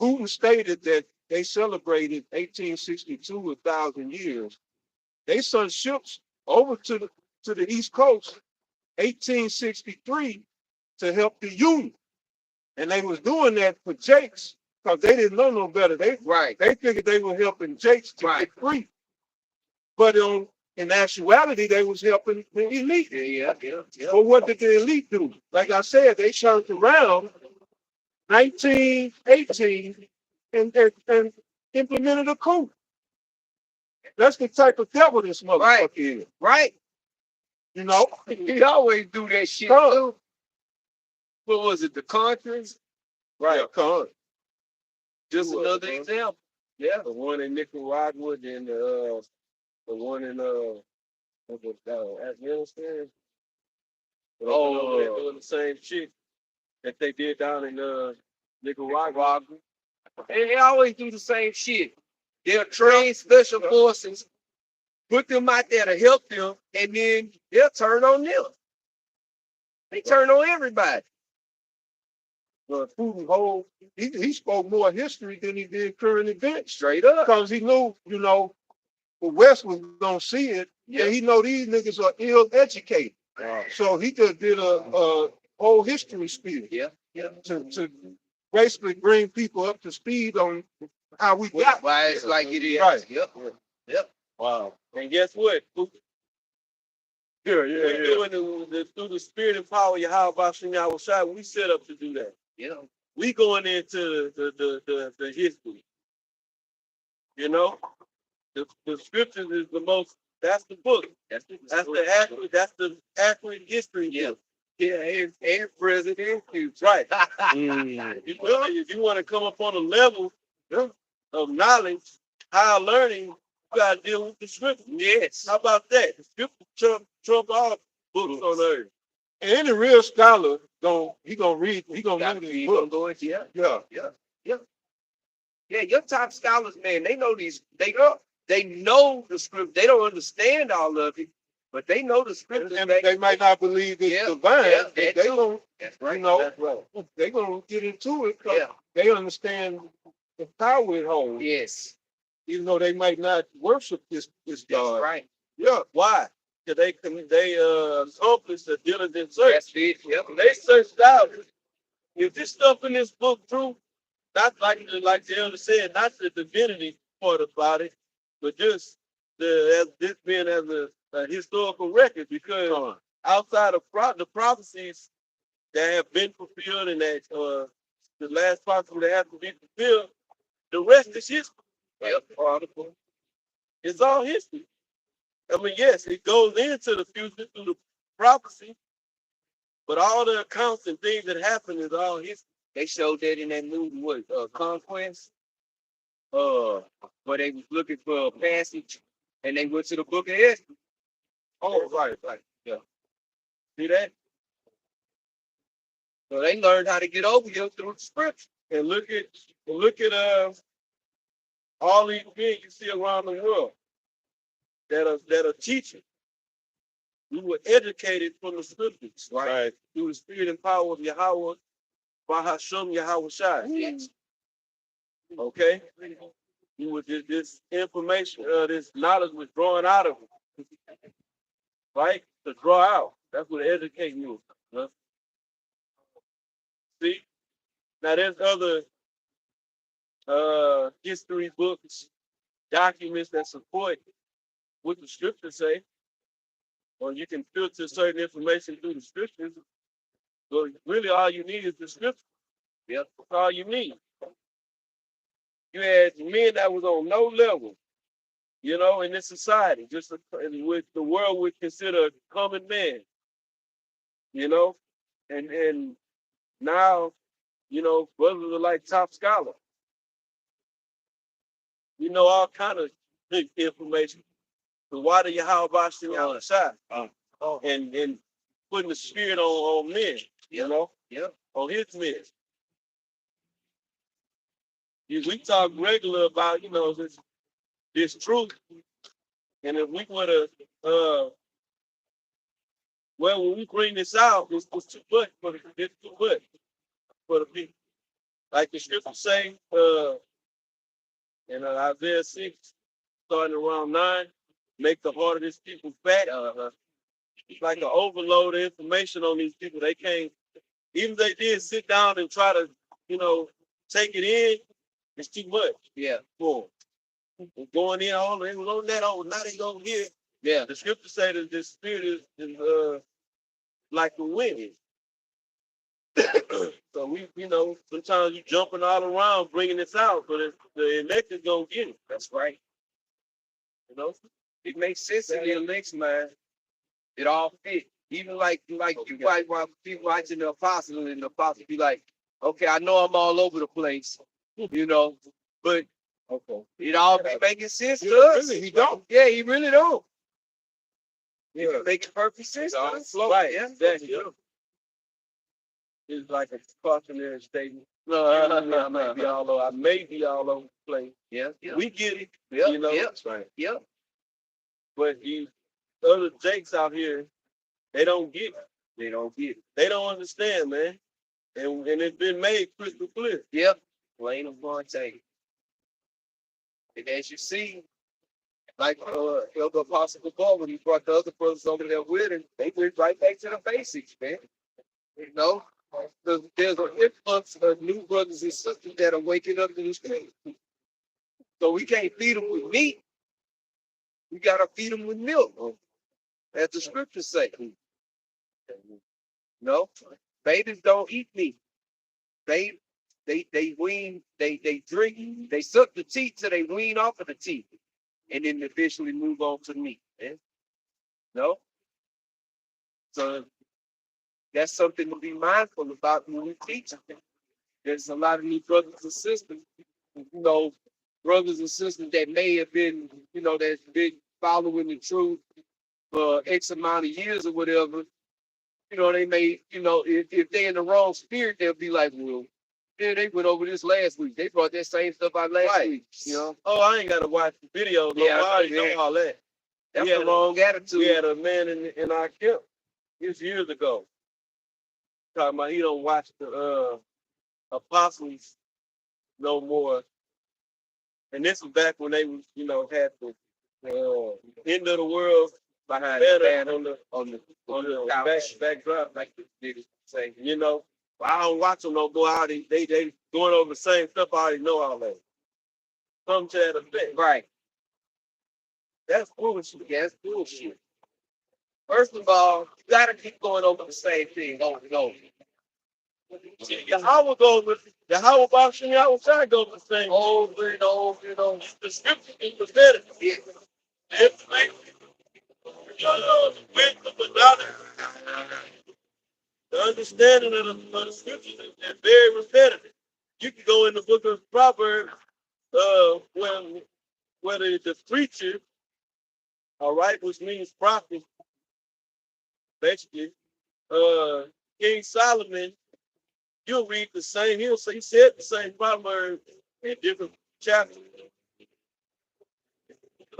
Putin stated that they celebrated 1862 1,000 years. They sent ships over to the East Coast 1863 to help the Union. And they was doing that for Jakes because they didn't know no better. They figured they were helping Jakes to get free. But in actuality, they was helping the elite. Yeah. But what did the elite do? Like I said, they turned around 1918 and implemented a coup. That's the type of devil this motherfucker is. Right. You know? He always do that shit too. What was it? The countries? Right. Yeah, just another example. Yeah. The one in Nicaragua and the one in Afghanistan. They're doing the same shit that they did down in Nicaragua. And they always do the same shit. They'll train special forces, put them out there to help them, and then they'll turn on them. They turn on everybody. Putin he spoke more history than he did current events. Straight up. Because he knew, the West was gonna see it. Yeah. And he know these niggas are ill educated. So he just did a whole history spiel. Yeah. To basically bring people up to speed on how we got. Why it's like it is. Right. Yep. Wow. And guess what? Through the spirit and power of Yahweh Shem Yahweh, we set up to do that. Yeah. We going into the history. The scriptures is the most. That's the book. That's the accurate history. Yeah. Yeah, and present and future. Right. If you want to come up on a level of knowledge, higher learning, you gotta deal with the scripture. Yes. How about that? The scripture trump all books on earth. And any real scholar gonna read these books. Yeah. Yeah. Your top scholars, man, they know these. They know the script. They don't understand all of it, but they know the script. And they might not believe it's divine. Yeah, they don't. That's right. They're gonna get into it because they understand the power it holds. Yes. Even though they might not worship this God. That's right. Yeah. Why? Because they accomplished a diligent search. That's it. Yep. They searched out. If this stuff in this book true, not like the elder said, not the divinity part about it, but just this being as a historical record, because outside of the prophecies that have been fulfilled and that the last prophecy that has to be fulfilled, the rest is history. Yep. It's all history. I mean, yes, it goes into the future through the prophecy, but all the accounts and things that happen is all history. They showed that in that movie, Conquest, where they was looking for a passage, and they went to the book of Esther. Oh, right. Yeah. See that? So they learned how to get over here through the scripture. And look at all these beings you see around the world that are teaching. We were educated from the scriptures, right? Through the spirit and power of Yahweh, Bahasham Yahweh Shai. Yes. Okay? You were this information, this knowledge was drawn out of it. Right? To draw out. That's what educating you. Huh? See? Now there's other history books, documents that support what the scriptures say. Or you can filter certain information through the scriptures. So really all you need is the scripture. Yep. That's all you need. You had men that was on no level, in this society, just with the world would consider a common man, and now, brothers are like top scholars. We know all kind of information. So why do Yahweh Shem Yahweh Shai? And putting the spirit on men, on his men. we talk regular about, this truth. And if we would have, when we bring this out, it's too much it's too much for the people. Like the scripture say, in Isaiah 6, starting around 9, make the heart of this people fat. It's like an overload of information on these people. They can't, even if they did sit down and try to, take it in, it's too much. Yeah. For them. Going in, all they was on that, now they gonna hear. Yeah. The scripture say that this spirit is like the wind. So we, sometimes you jumping all around bringing this out, but the elected gonna get it. That's right. It makes sense in Yeah. the next mind. It all fit. Even like you might people watching the apostle and the apostle be like, okay, I know I'm all over the place, but Okay. it all be making sense to us. Really, he don't. Yeah, he really don't. Yeah. It making perfect sense to us. Right, Yeah. exactly. It's like a cautionary statement. I may be all over the place. Yeah. Yeah. We get it, Yeah. Yeah. That's right. Yeah. But these other Jakes out here, they don't get it. They don't get it. They don't understand, man. And it's been made crystal clear. Yep. Plain of Monte. And as you see, like Elder Apostle Paul, when he brought the other brothers over there with him, they went right back to the basics, man. There's an influx of new brothers and sisters that are waking up to this thing. So we can't feed them with meat. We gotta feed them with milk, as the scriptures say. No, babies don't eat meat. They wean, they drink, they suck the teeth till they wean off of the teeth, and then eventually move on to meat. No, so that's something to be mindful about when we teach them. There's a lot of new brothers and sisters, brothers and sisters that may have been, that's been following the truth for X amount of years or whatever. They may, if they're in the wrong spirit, they'll be like, well, yeah, they went over this last week. They brought that same stuff out last week. Oh, I ain't got to watch the video. No, Yeah, I already know all that. That's the wrong attitude. We had a man in our camp years ago talking about he don't watch the apostles no more. And this was back when they was, had the end of the world Behind better on the backdrop, like the niggas say. Well, I don't watch them no more. They going over the same stuff. I already know all that. Come to that effect. Right. That's bullshit. Yeah, that's bullshit. First of all, you gotta keep going over the same thing over and over. Yahweh goes with Yahweh Bashim Yahweh Shai goes with the same Over and over and over. the scripture is prophetic. Yeah. Wisdom, but not the understanding of the scriptures is very repetitive. You can go in the book of Proverbs, where the preacher, all right, which means prophet, basically, King Solomon, you'll read the same, he said the same proverb in different chapters.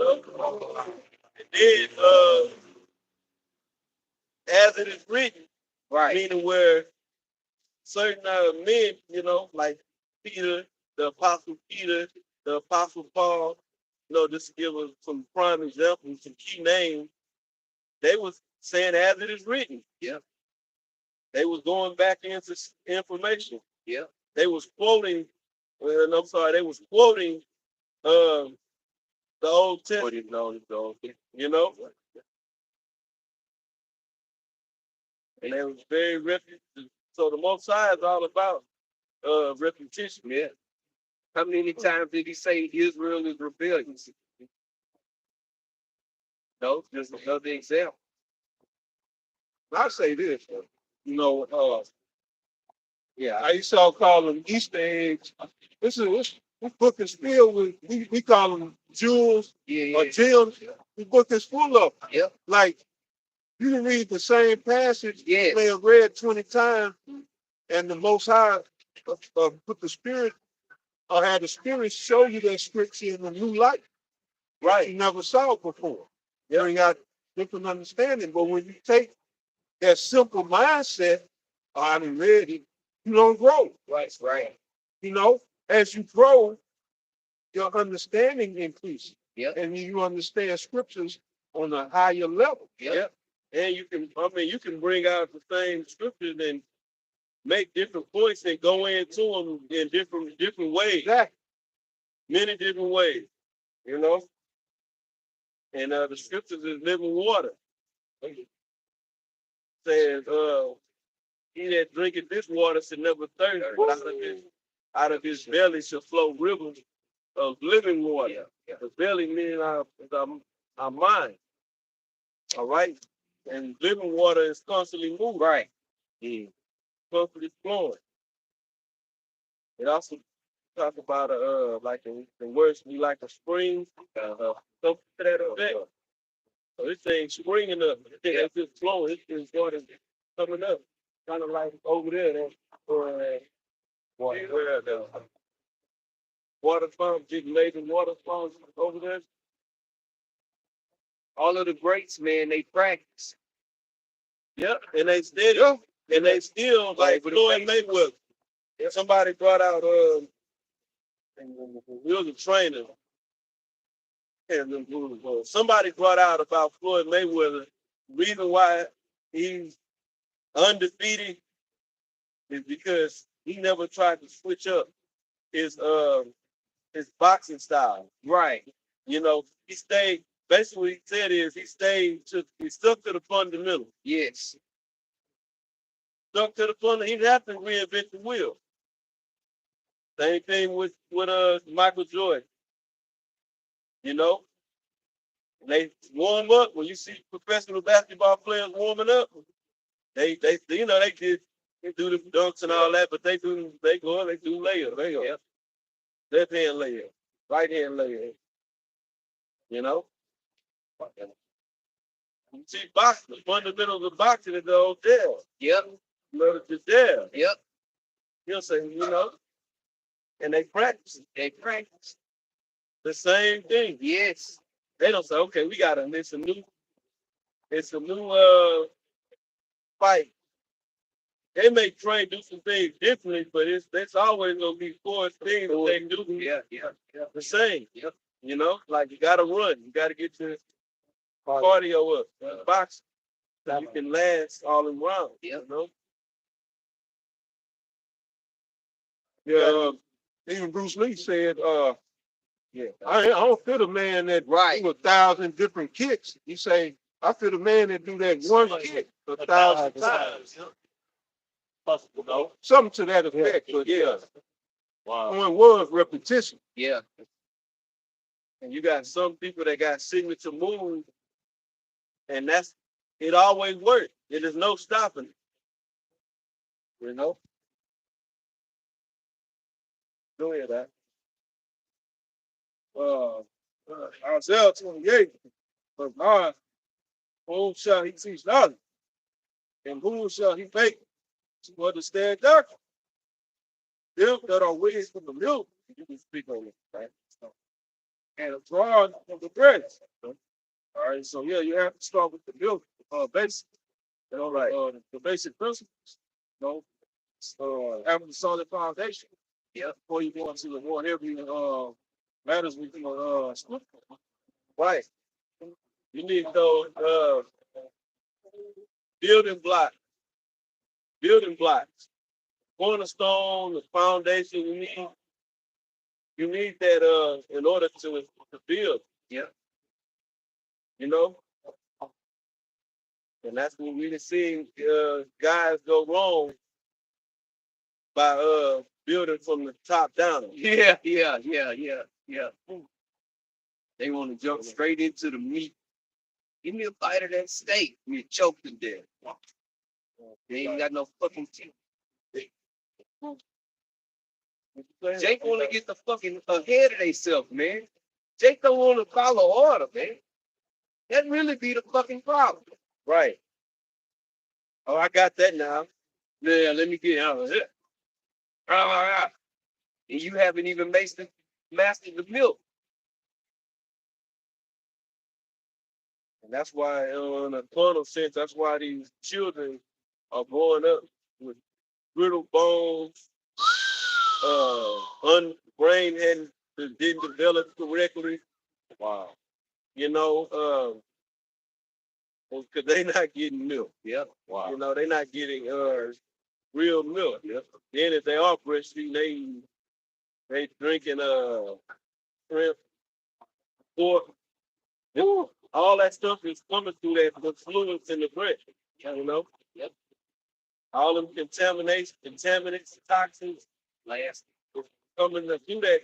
And then, as it is written, Right. meaning where certain men, like Peter, the Apostle Peter, the Apostle Paul, just to give us some prime examples, some key names, they was saying as it is written. Yeah. They was going back into information. Yeah. They was quoting, they was quoting the Old Testament, And they was very reputable. So the Most High is all about reputation. Yeah. How many times did he say Israel is rebellious? No, just another example. I say this, Yeah. I used to call them Easter eggs. This book is filled with, we call them jewels or Yeah. gems. The book is full of them. Yep. Like, you can read the same passage, Yes. you may have read 20 times, and the Most High put the Spirit or had the Spirit show you that scripture in a new light, right? You never saw it before. Bring out different understanding. But when you take that simple mindset, oh, I done read it, you don't grow. Right, right. You know, as you grow, your understanding increases. Yep. And you understand scriptures on a higher level. Yep. And you can bring out the same scriptures and make different points and go into them in different ways, Exactly. many different ways, you know. And the scriptures is living water. Says, he that drinketh this water should never thirst, but out of his belly shall flow rivers of living water. The belly meaning our mind. All right. And living water is constantly moving. Right. Constantly flowing. It also talk about like the words be like a spring, something to that effect. So this thing springing up, it's just flowing, it's water coming up, kind of like over there, where the water farm, big laden water farms over there. All of the greats, man, they practice. Yep, and they still like Floyd Mayweather. Somebody brought out we was a trainer. And somebody brought out about Floyd Mayweather. The reason why he's undefeated is because he never tried to switch up his boxing style. Right. You know, he stayed. Basically, what he said is he stuck to the fundamental. Yes. Stuck to the fundamental. He didn't have to reinvent the wheel. Same thing with Michael Jordan. You know, they warm up. When you see professional basketball players warming up, they do the dunks and all that, but they do layups. Yep. Left hand layup, right hand layup. You know, you see boxing, the fundamentals of boxing is all there. Yep. It's there. Yep. You'll say, and they practice. They practice. The same thing. Yes. They don't say, okay, it's a new fight. They may try and do some things differently, but it's always gonna be four things that they do. Yeah. The same. Yep. Like you gotta run, you gotta get your cardio up, boxing, so you can last all around. Yep. Yeah. Even Bruce Lee said, I don't feel the man that do 1,000 different kicks. He say, I feel the man that do that one kick 1,000 times. Possible, no? Something to that effect. But Wow. one was repetition. Yeah. And you got some people that got signature moves, and it always works. It is no stopping it. Go ahead, man. Isaiah 28, but mine, whom shall he teach knowledge? And whom shall he make to understand doctrine? Them that are raised from the milk, you can speak on it, right? And drawn from the breast. All right, so you have to start with the milk, basic. The basic principles. Having a solid foundation. Yep. Before you go into the more heavy matters with right. You need those building blocks. Cornerstone, the foundation you need that in order to build. Yeah. And that's when we see guys go wrong by building from the top down. Yeah. They want to jump straight into the meat. Give me a bite of that steak. You choked to death. They ain't got no fucking teeth. Jake want to get the fucking ahead of themselves, man. Jake don't want to follow order, man. That really be the fucking problem. Right. Oh, I got that now. Yeah, let me get out of here. and you haven't even mastered the milk. And that's why, in a carnal sense, that's why these children are growing up with brittle bones, brain didn't develop correctly. Wow. You know, because they not getting milk. Yeah. Wow. You know, they not getting real milk. Yeah. Then if they are breastfeeding, they drinking shrimp, pork. Woo. All that stuff is coming through the fluids in the breast. You know, Yep. all them contaminants, toxins, Last. coming to do that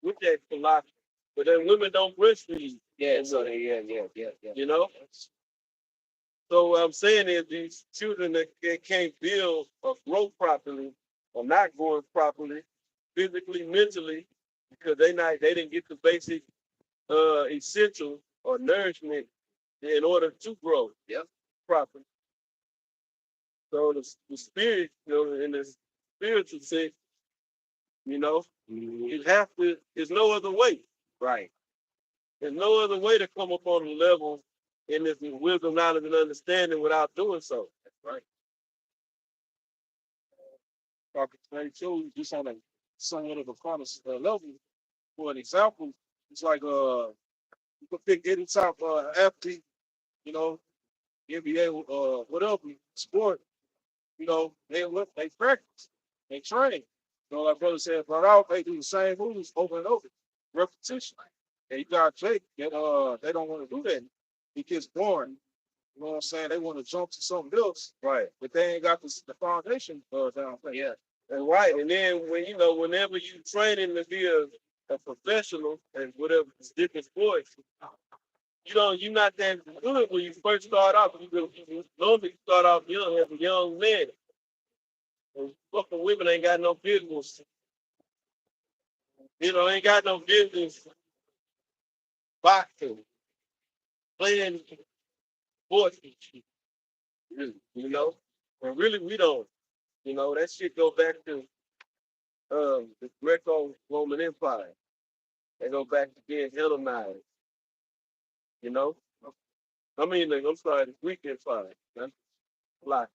with that philosophy. But then women don't breastfeed. Yeah. So yeah. You know. So what I'm saying is these children that they can't build or grow properly or not growing properly, physically, mentally, because they didn't get the basic essential or nourishment in order to grow properly. So the spirit, you know, in the spiritual sense, you know, you have to. There's no other way. Right. There's no other way to come up on the level in this wisdom, knowledge, and understanding without doing so. That's right. Prophet 22, just on a somewhat of a carnal level. For an example, it's like you could pick any type athlete, you know, NBA, whatever sport, you know, they practice, they train. You know, like brother said, brought out, they do the same moves over and over, repetition. And you got Jake that they don't want to do that. He gets boring. You know what I'm saying? They want to jump to something else, Right. but they ain't got the foundation down. Yeah. And right. And then whenever you training to be a professional and whatever different sports, you're not that good when you first start off. You normally start off young as a young man. And fucking women ain't got no business. Ain't got no business boxing, playing sports. You know? And really we don't. That shit go back to the Greco-Roman Empire. They go back to being Hellenized. You know? I'm sorry, the Greek Empire. That's black.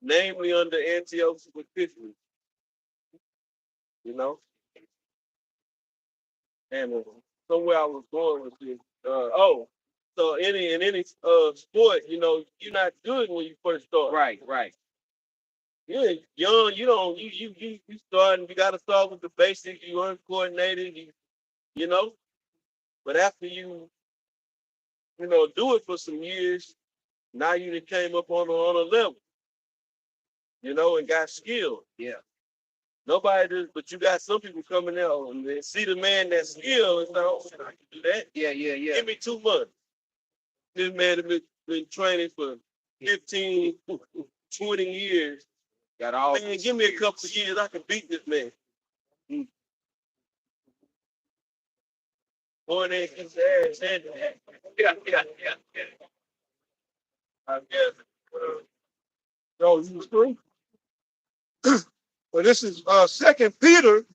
Namely under Antiochus Epiphanes. You know? And somewhere I was going with this. So in any sport, you're not good when you first start. Right. You're young, you start and you gotta start with the basics, you uncoordinated, you know. But after do it for some years, now you done came up on a level, and got skilled. Yeah. Nobody does, but you got some people coming out and they see the man that's skilled and say, oh, I can do that. Yeah. Give me 2 months. This man has been training for 15, 20 years. Got all. Man, give me a couple of years, I can beat this man. Boy, they can say that. Yeah. I guess. So you through? Well, this is Second Peter.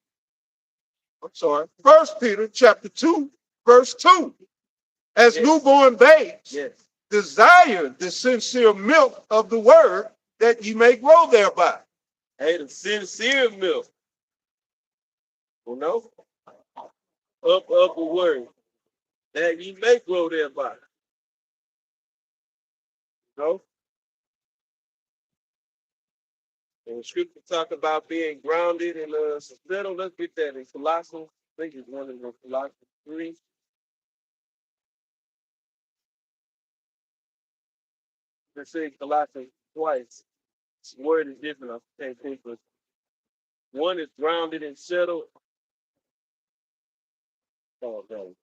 I'm sorry, First Peter chapter 2, verse 2. As Yes. newborn babes, Yes. desire the sincere milk of the word that ye may grow thereby. Hey, the sincere milk. Up a word that ye may grow thereby. And the scripture talk about being grounded in settled. Let's get that in Colossians. I think it's one in Colossians 3. Let's say Colossians twice. The word is different. I can't think of it. One is grounded and settled. Oh, no.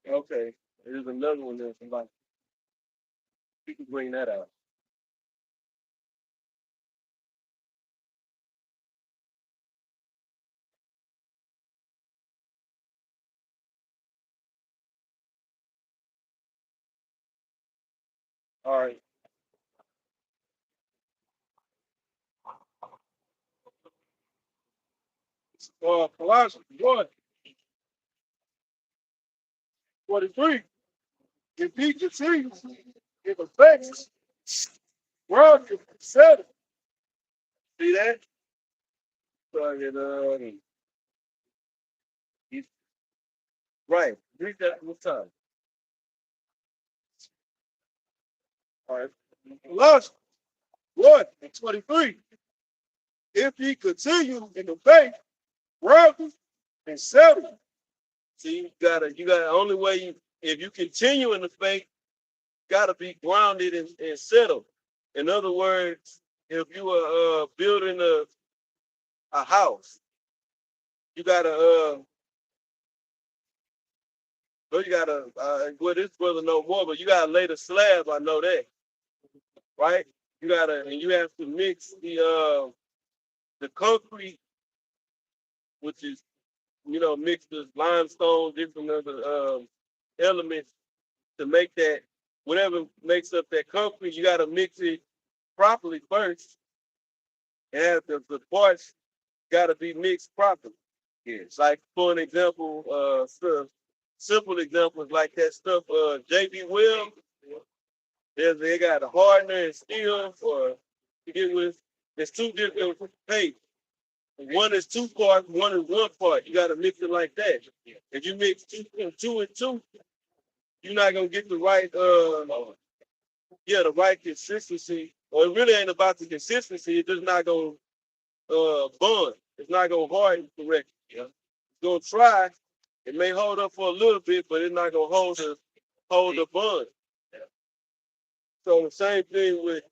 Okay. There's another one there. Somebody. You can bring that out. All right. Colossians 1:43. If he continues in the face, world can settle. See that? So, right. Read that one time. All right. Colossians 1:23. If he continue in the faith, world and settle. See, you gotta only way if you continue in the faith, gotta be grounded and settled. In other words, if you are building a house, you gotta well, you gotta well, this brother know more, but you gotta lay the slab, I know that. Right? You have to mix the concrete, which is mixed with limestone, different other elements to make that whatever makes up that concrete, you gotta mix it properly first. And the parts gotta be mixed properly. Yes. Like for an example, simple examples like that stuff, JB Will, they got a hardener and steel or to get with. There's two different paints. One is 2 parts, one is 1 part. You gotta mix it like that. If you mix two and two, you're not gonna get the right the right consistency. Or it really ain't about the consistency, it's just not gonna bond. It's not gonna harden correctly. Yeah. It's gonna try. It may hold up for a little bit, but it's not gonna hold the bond. So the same thing with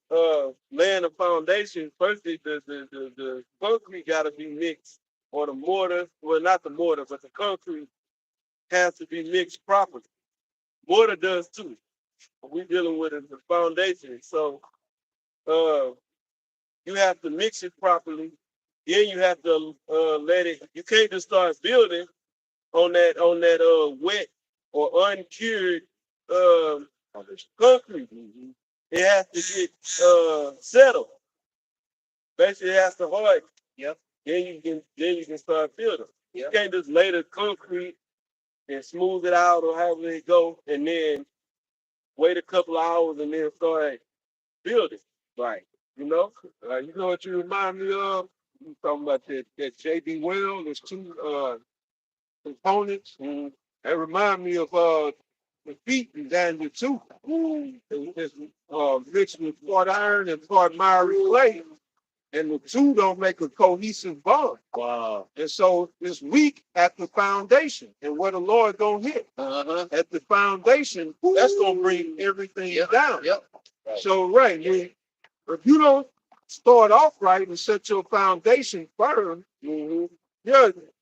laying the foundation. Firstly, the concrete got to be mixed, or the mortar. Well, not the mortar, but the concrete has to be mixed properly. Mortar does too. What we're dealing with is the foundation. So you have to mix it properly. Then you have to let it. You can't just start building on that wet or uncured concrete. It has to get settled. Basically, it has to harden. Yep. Then you can start building. Yep. You can't just lay the concrete and smooth it out or however it go, and then wait a couple of hours and then start building. Right. You know What you remind me of? You talking about that JB Well? There's two components. Mm-hmm. That remind me of the feet in Daniel 2. It's mixed with part iron and part miry clay. And the two don't make a cohesive bond. Wow. And so it's weak at the foundation. And where the Lord gonna hit at the foundation, that's gonna bring everything down. Yep. Right. So if you don't start off right and set your foundation firm, any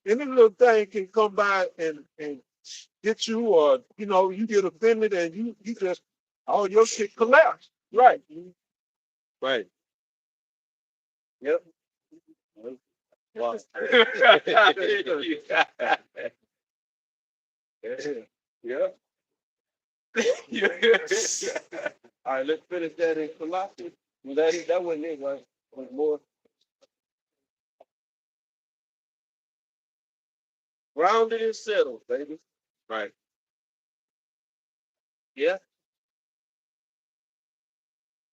little thing can come by and get you, or you get offended and you just all your shit collapse. Right. Right. Yep. Wow. Yeah. All right, let's finish that in Colossians. Well, that wasn't it, right? Was more. Grounded and settled, baby. Right. Yeah.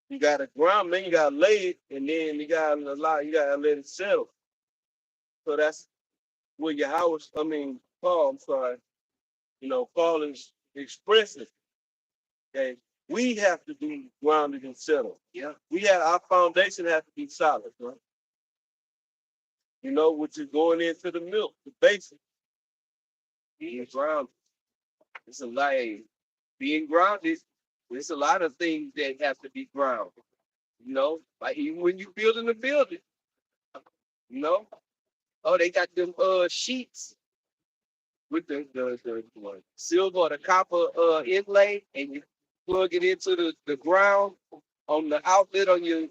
You gotta ground, man. You gotta lay it, and then you gotta let it settle. So that's where your house. Paul. I'm sorry. Paul is expressing. Okay, we have to be grounded and settled. Yeah. Our foundation has to be solid, right? Which is going into the milk, the basics. Being grounded. It's a lot. Being grounded. There's a lot of things that have to be grounded. Like even when you building a building, they got them sheets with the silver or the copper inlay, and you plug it into the ground on the outlet on your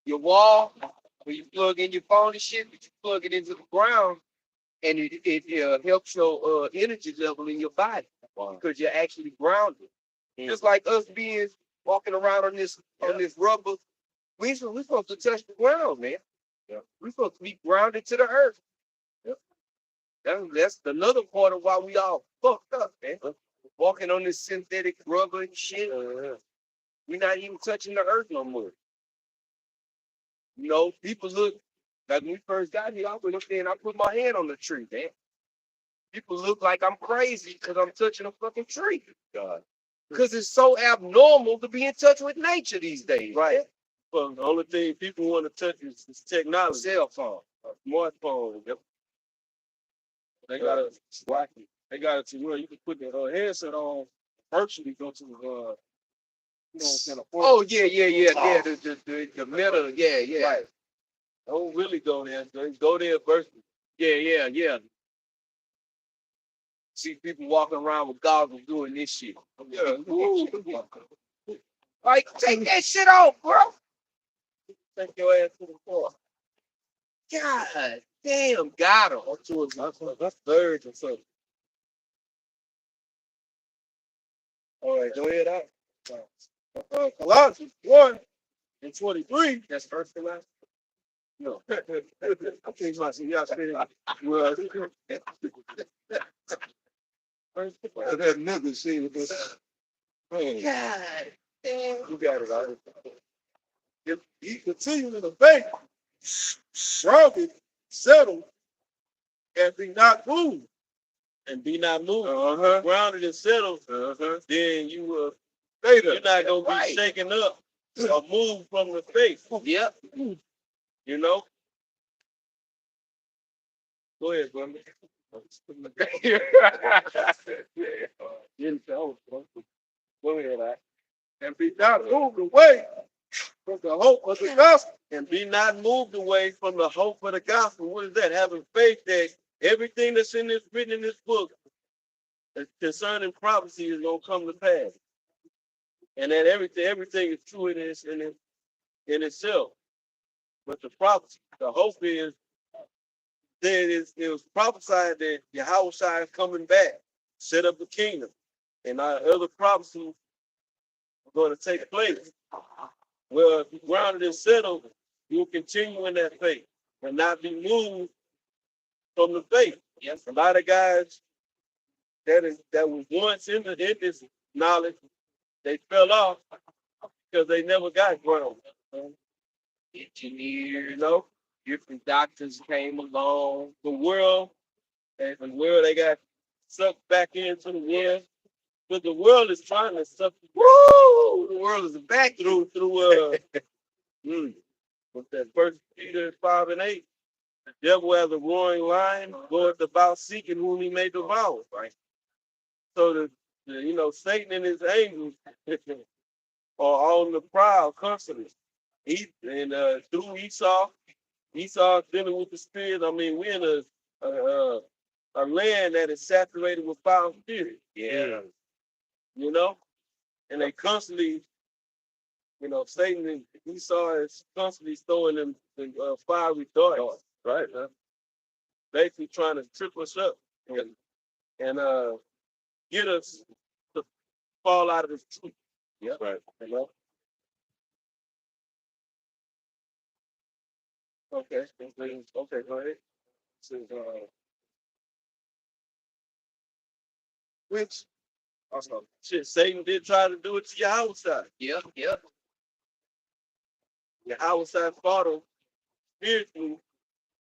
wall. When you plug in your phone and shit, but you plug it into the ground, and it helps your energy level in your body because you're actually grounded. Just like us being walking around on this rubber, we supposed to touch the ground, man. Yeah. We supposed to be grounded to the earth. That's another part of why we all fucked up, man. Walking on this synthetic rubber and shit. We're not even touching the earth no more. You know, people look like when we first got here, I went up there and I put my hand on the tree, man. People look like I'm crazy because I'm touching a fucking tree. God. Because it's so abnormal to be in touch with nature these days. Right. Man. Well, the only thing people want to touch is technology. Cell phone. Smartphone. Yep. They got it. They got it to where you can put the headset on, virtually go to kind of. Oh yeah. The metal, yeah. Right. Don't really go there. Go there first. Yeah. See people walking around with goggles doing this shit. Yeah. Like, take that shit off, bro. Take your ass to the floor. God damn, got him. That's third or something. All right, go ahead out. Colossians 1:23. That's first and last. No. I think my y'all spinning. Well, That nigga seen this. Man, God damn. you got it all. If he continues in the faith, grounded, settled, and be not moved. And be not moved. Grounded and settled, then you will you're not gonna be Right. shaken up or moved from the faith. Yep. You know? Go ahead, brother. Go ahead, all right. And be not moved away from the hope of the gospel. And be not moved away from the hope of the gospel. What is that? Having faith that everything that's in this written in this book concerning prophecy is gonna come to pass. And that everything is true in itself. But the prophecy, the hope is that it was prophesied that Yahweh is coming back, set up the kingdom, and our other prophecies are going to take place. Well, if you're grounded and settled, you'll continue in that faith and not be moved from the faith. Yes. A lot of guys that was once in this knowledge, they fell off because they never got grounded. Engineers, You know, different doctors came along. the world they got sucked back into the world. But the world is trying to suck Woo! The world is a vacuum. through with that First Peter 5:8. The devil as a roaring lion goeth about seeking whom he may devour. Right. So the Satan and his angels are on the prowl constantly. Through Esau dealing with the spirit. I mean, we're in a land that is saturated with foul spirit. Yeah. You know, and they constantly, Satan and Esau is constantly throwing them fiery darts, right? Basically trying to trip us up and get us to fall out of the truth. Yeah. Right. You know? Okay. Okay, go ahead. This is, which also shit, Satan did try to do it to Yahweh side. Yep. Yahweh side fought him spiritually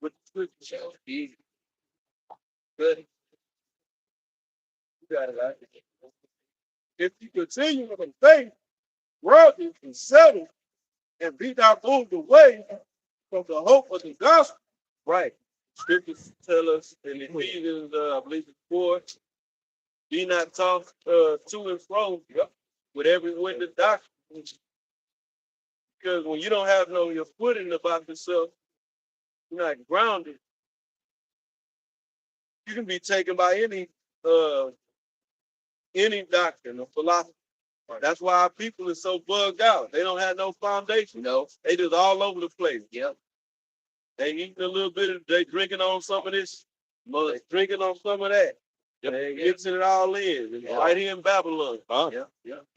with the scripture. Easy. Good. You got it, right? If you continue with the faith, rugged and settled, and be not moved away from the hope of the gospel. Right. Scriptures tell us in Ephesians, I believe it's 4, be not tossed to and fro with every wind of doctrine. Because when you don't have your footing about yourself, you're not grounded. You can be taken by any doctrine or philosophy. That's why our people are so bugged out. They don't have no foundation. No. They just all over the place. Yep. They eating a little bit they drinking on some of this, they drinking on some of that. And mixing it all in. It's right here in Babylon.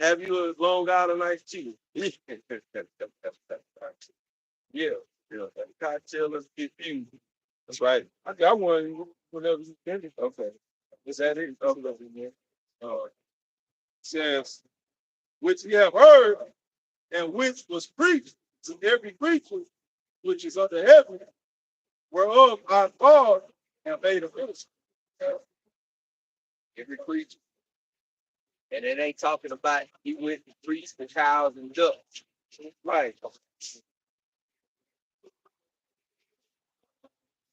Have you a Long Island iced tea? Yeah. Cocktail is confused. That's right. I got one whenever you finish. Okay. Is that it? Okay. Says, which ye have heard, and which was preached to every creature which is under heaven, whereof our God have made a minister. Every creature. And it ain't talking about he went to preach the cows and ducks. Right.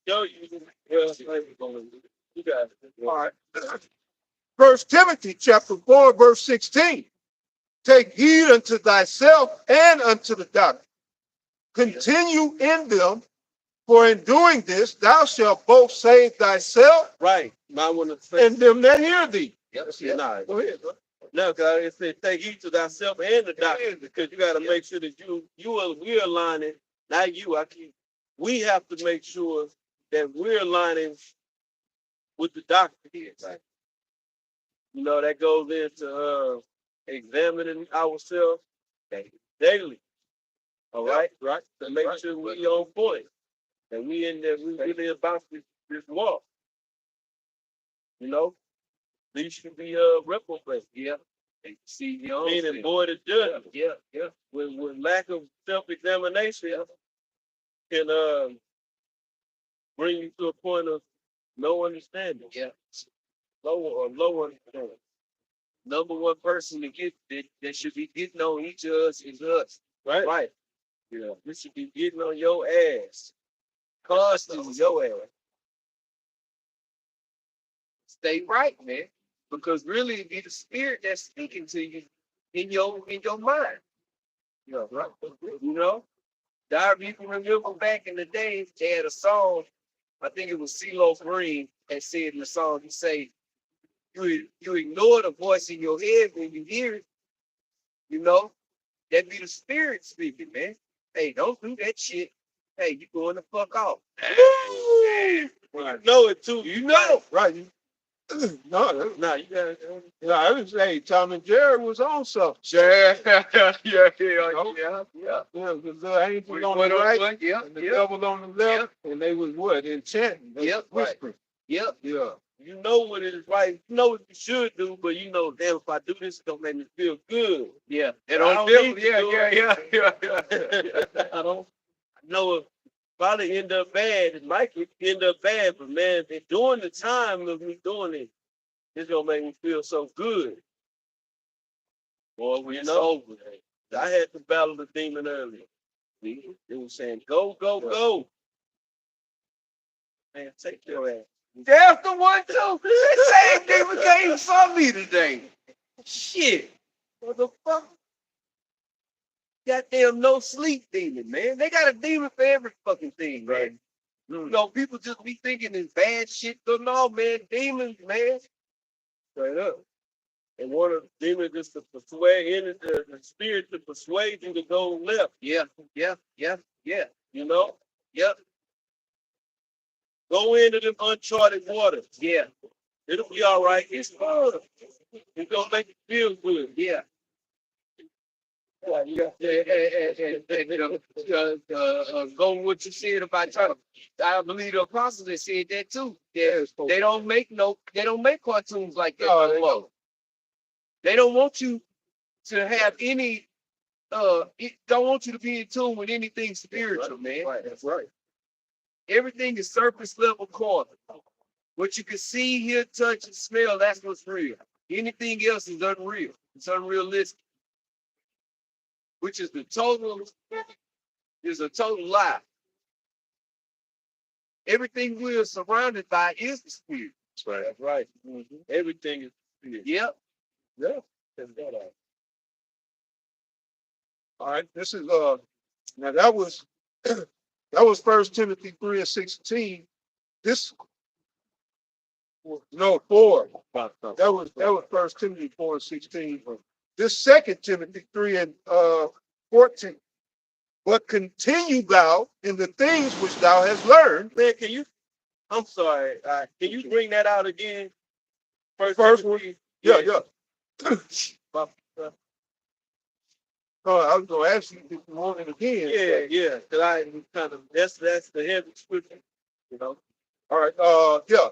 Yo, you got it. All right. First Timothy chapter 4, verse 16. Take heed unto thyself and unto the doctrine. Continue in them, for in doing this thou shalt both save thyself Right. Might want to say. and them that hear thee. Nah, Go ahead. no, because it said take heed to thyself and the doctor, because you got to make sure that we're aligning, not you. We have to make sure that we're aligning with the doctor here. Right. You know, that goes into examining ourselves daily. All right, right. To make sure we on point, and we in there, we really about this walk. You know, these should be reprobate. Yeah. And see your Meaning void of judgment. Yeah. With lack of self-examination can bring you to a point of no understanding. Yeah. Low understanding. Number one person to get that should be getting on each of us is us. Right? Right. Yeah. You should be getting on your ass. Constantly your ass. Stay right, man. Because really it be the spirit that's speaking to you in your mind. Yeah, right. You know? Darby, you can remember back in the day, they had a song, I think it was CeeLo Green that said in the song, he say, you ignore the voice in your head when you hear it, you know? That be the spirit speaking, man. Hey, don't do that shit. Hey, you going the fuck off. You know it too. You know. Right. No, You got it. I would say Tom and Jerry was on something. Yeah. Yeah, because the angels on the right and the devil on the left, and they was what? Enchanting. They was whispering. Yep. Yeah. You know what is right. You know what you should do, but you know, damn, if I do this, it's gonna make me feel good. Yeah. It don't feel Yeah. I don't know if probably end up bad. It might end up bad, but man, during the time of me doing it, it's gonna make me feel so good. Boy, we know. I had to battle the demon earlier. See? It was saying, go, go, go. Man, take your ass. That's the one too. That same demon came for me today. Shit. What the fuck? Goddamn no sleep demon, man. They got a demon for every fucking thing, man. You know, people just be thinking it's bad shit. But no, man, demons, man. Straight up. And one of the demons is to persuade the spirit to persuade you to go left. Yeah. You know? Yep. Go into them uncharted waters. Yeah. It'll be all right. It's fun. It's gonna make you feel good. Yeah. Go what you said about Turtle. I believe the apostles that said that too. They don't make cartoons like that no more. They don't want you to have any don't want you to be in tune with anything spiritual, man. Right, that's right. Everything is surface level corner. What you can see, hear, touch, and smell, that's what's real. Anything else is unreal. It's unrealistic. Which is a total lie. Everything we are surrounded by is the spirit. That's right. That's right. Mm-hmm. Everything is spirit. Yep. Yeah. All right. This is now that was 1 Timothy 3:16. This 4. That was 1 Timothy 4:16. This 2 Timothy 3:14. But continue thou in the things which thou hast learned. Man, I'm sorry. Can you bring that out again? First one. Yeah, yeah. I was gonna ask you if you want it again. Yeah. Cause I kind of that's the heavy scripture, you know. All right. Yeah.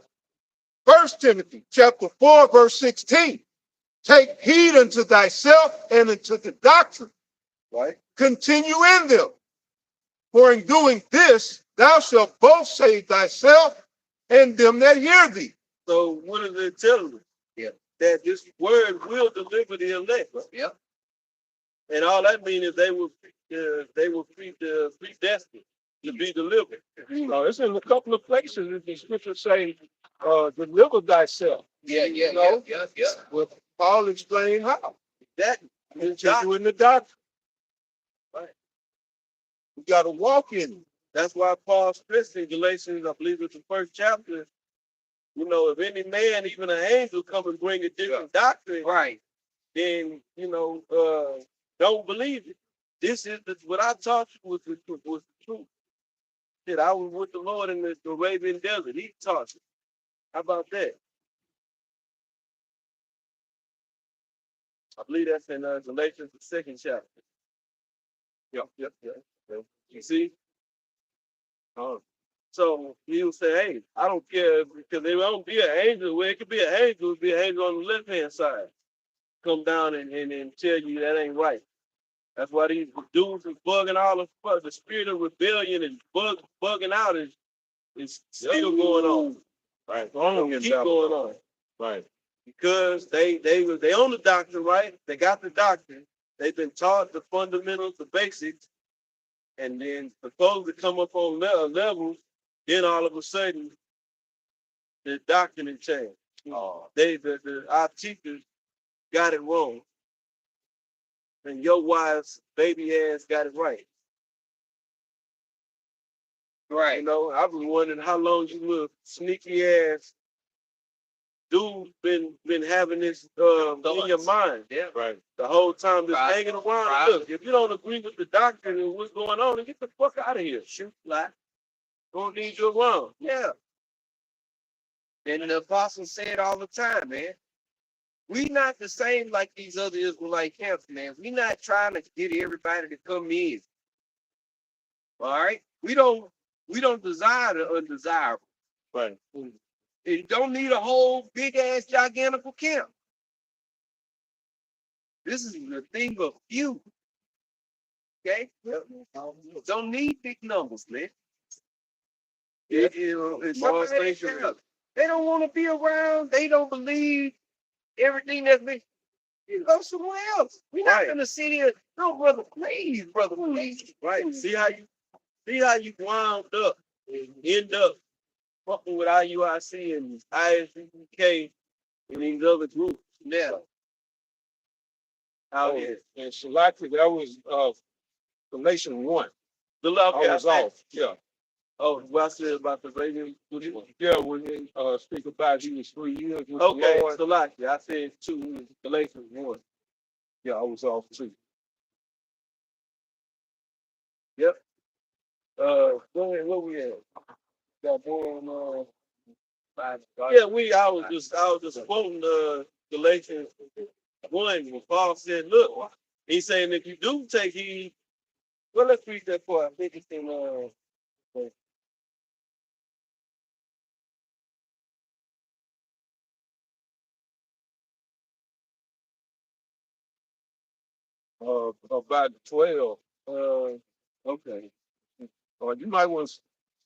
1 Timothy chapter 4, verse 16. Take heed unto thyself and unto the doctrine. Right. Continue in them. For in doing this, thou shalt both save thyself and them that hear thee. So what are they telling us? Yeah. That this word will deliver the elect. Yeah. And all that means is they will predestined to be delivered. No, it's in a couple of places that the scripture say, deliver thyself. Yeah. Well, Paul explained how. That Continue in the doctrine. right. We got to walk in it. That's why Paul stressed in Galatians, I believe it's the first chapter, you know, if any man, even an angel, come and bring a different doctrine, Right. then, you know, don't believe it. This is what I taught you was the truth. That I was with the Lord in the Arabian desert. He taught you. How about that? I believe that's in Galatians, the second chapter. Yep. You see? So he will say, hey, I don't care because there won't be an angel. Well, it could be an angel, it be an angel on the left hand side. Come down and tell you that ain't right. That's why these dudes are bugging all the spirit of rebellion and bugging out is still going on. Right. Keep going on. Right. Because they own the doctrine, right? They got the doctrine. They've been taught the fundamentals, the basics, and then supposed to come up on levels. Then all of a sudden, the doctrine has changed. Our teachers got it wrong, and your wife's baby ass got it right. Right. You know, I've been wondering how long you little sneaky ass dude been having this in your mind. Yeah. Right. The whole time just Right. hanging around. Right. Look, if you don't agree with the doctrine and what's going on, then get the fuck out of here. Shoot, like, don't need you around. Yeah. And the apostle said all the time, man, we not the same like these other Israelite camps, man. We not trying to get everybody to come in. All right? We don't desire the undesirable. Right. You don't need a whole big ass gigantical camp. This is the thing of few. Okay? Don't need big numbers, man. It's Small somebody sanctuary. else. They don't want to be around. They don't believe everything that's been. Go somewhere else. We're not Right. gonna sit here. No, brother, please, brother, please. Right. See how you wound up and end up fucking with IUIC and ISUK and these other groups. Yeah. Out here. And Shalaki, that was Galatians 1. The love I was off. Yeah. Oh, what I said about the radio. Yeah, when they speak about he was 3 years with Okay, the Lord. so like I said 2 Galatians 1. Yeah, I was off too. Yep. Go ahead, what we at? Got going yeah, I was just quoting Galatians 1 when Paul said, look, he's saying if you do take heed, well, let's read that part. I think it's in About 12. okay. You might want to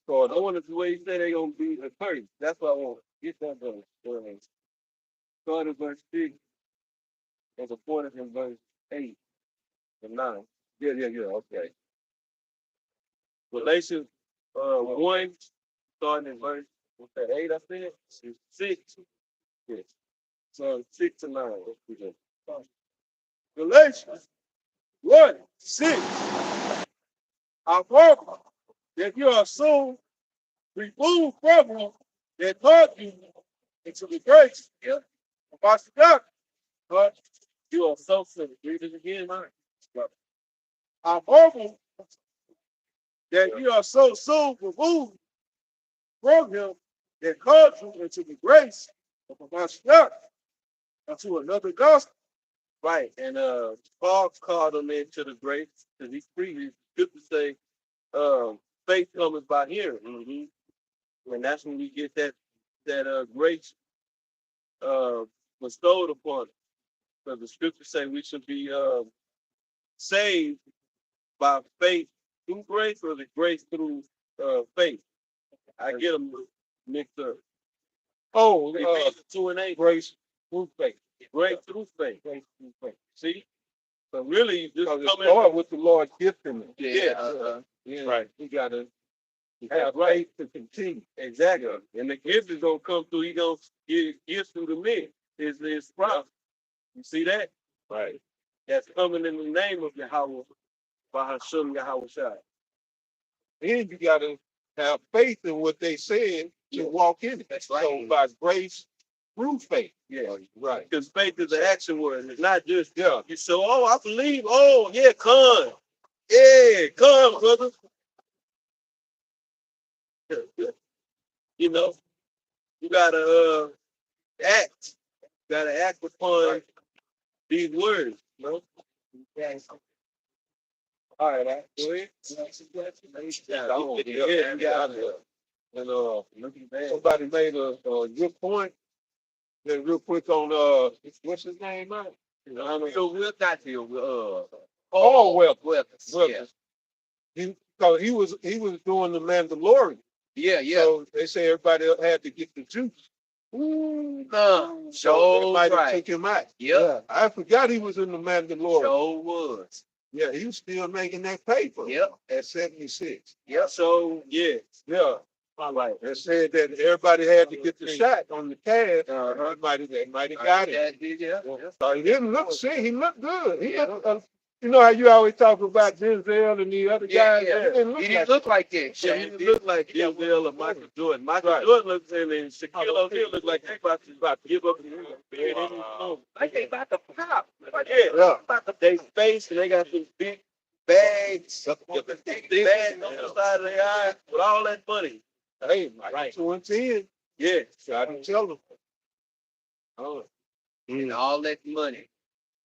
start. I want to the way he said they're gonna be a 30. That's what I want. Get that done. Start at verse 6. There's a point in verse 8 and 9. Yeah. Okay. Galatians 1, starting in verse, what's that, 8, I said? 6. Yes. So 6 to 9. Let's do that. Galatians 1, 6. I hope that you are soon removed from him that taught you into the grace of our God. But you are so silly. Read it again, man. I hope that you are so soon removed from him that called you into the grace unto another gospel. Right. And Paul called them into the grace because he's free. Good to say, faith cometh by hearing. And that's when we get that grace bestowed upon us. Because the scriptures say we should be saved by faith through grace, or the grace through faith. I get them mixed up. Oh, Ephesians 2:8. grace through faith. Grace through faith. Grace through faith. See? So really, just Because it coming. started with the Lord gifting it. Yeah. Yeah, Right. We gotta have faith to continue. Exactly. And the gift is gonna come through. He gonna give through the men. His prophet. You see that? Right. That's coming in the name of Yahweh, by Hashem Yahweh Shai. And you gotta have faith in what they said to walk in it. That's right. So by grace through faith. Yeah. Right. Because faith is an action word. It's not just Yeah. you say, oh, I believe. Oh, yeah, come. Yeah, come, brother. You know, you gotta act. You gotta act upon these words, you know. All right, go ahead. And somebody made a good point. Then real quick on what's his name, man? So we're not here. Paul Weathers. Yeah. Because he was doing the Mandalorian. Yeah. So they say everybody else had to get the juice. So So they might have right. took him out. Yep. I forgot he was in the Mandalorian. So was. Yeah, he was still making that paper. Yep. At 76. Yep. So yeah, Yeah. all right. They said that everybody had to get the shot on the cast. They might have got it. Yeah. So he didn't look sick. He looked good. He looked, you know how you always talk about Denzel and the other guys? Yeah. He didn't look He like didn't look like that. Yeah, he didn't look like Denzel or Michael Jordan. Michael Jordan looks and Shaquille O'Neal looked like they about to give up. Like they about to pop. Yeah. They face and they got these big bags, big bags on the side of their eyes with all that money. Hey, Mike, 210. Yeah. So I didn't tell them. And all that money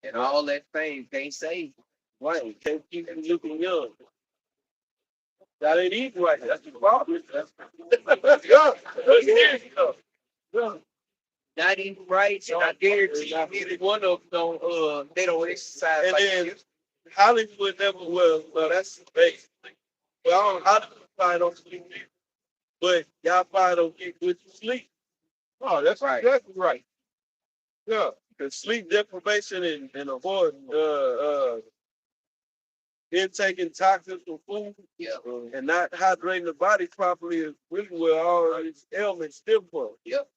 and all that fame can't save. Right. Can't keep them looking young. That ain't eating right. That's the problem. Yeah. Not even right. And I guarantee you, neither one of them don't, they don't exercise And like then this. Hollywood never will. Well, that's basic. Well, Hollywood probably don't sleep, but y'all probably don't get good sleep. Oh, that's Right. exactly right. Yeah. Because sleep deprivation and avoid intaking toxins from food Yeah. and not hydrating the body properly is really where all these ailments stem from. Yep.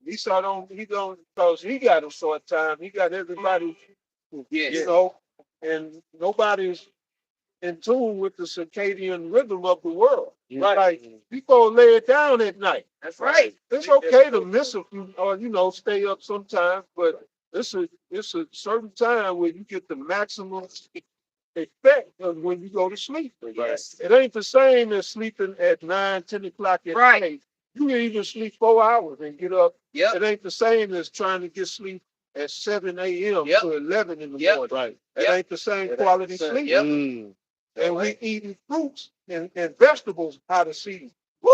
He because he got a short time. He got everybody, Yes. you know, and nobody's in tune with the circadian rhythm of the world. Right. Like people lay it down at night. That's right. It's okay to miss a few or stay up sometimes, but it's a certain time where you get the maximum effect of when you go to sleep. Yes. It ain't the same as sleeping at 9, 10 o'clock at Right. night. You can even sleep 4 hours and get up. Yep. It ain't the same as trying to get sleep at 7 a.m. Yep. to 11 in the Yep. morning. Right. It Yep. ain't the same quality sleep. Yep. And we eating fruits and vegetables out of season. Woo!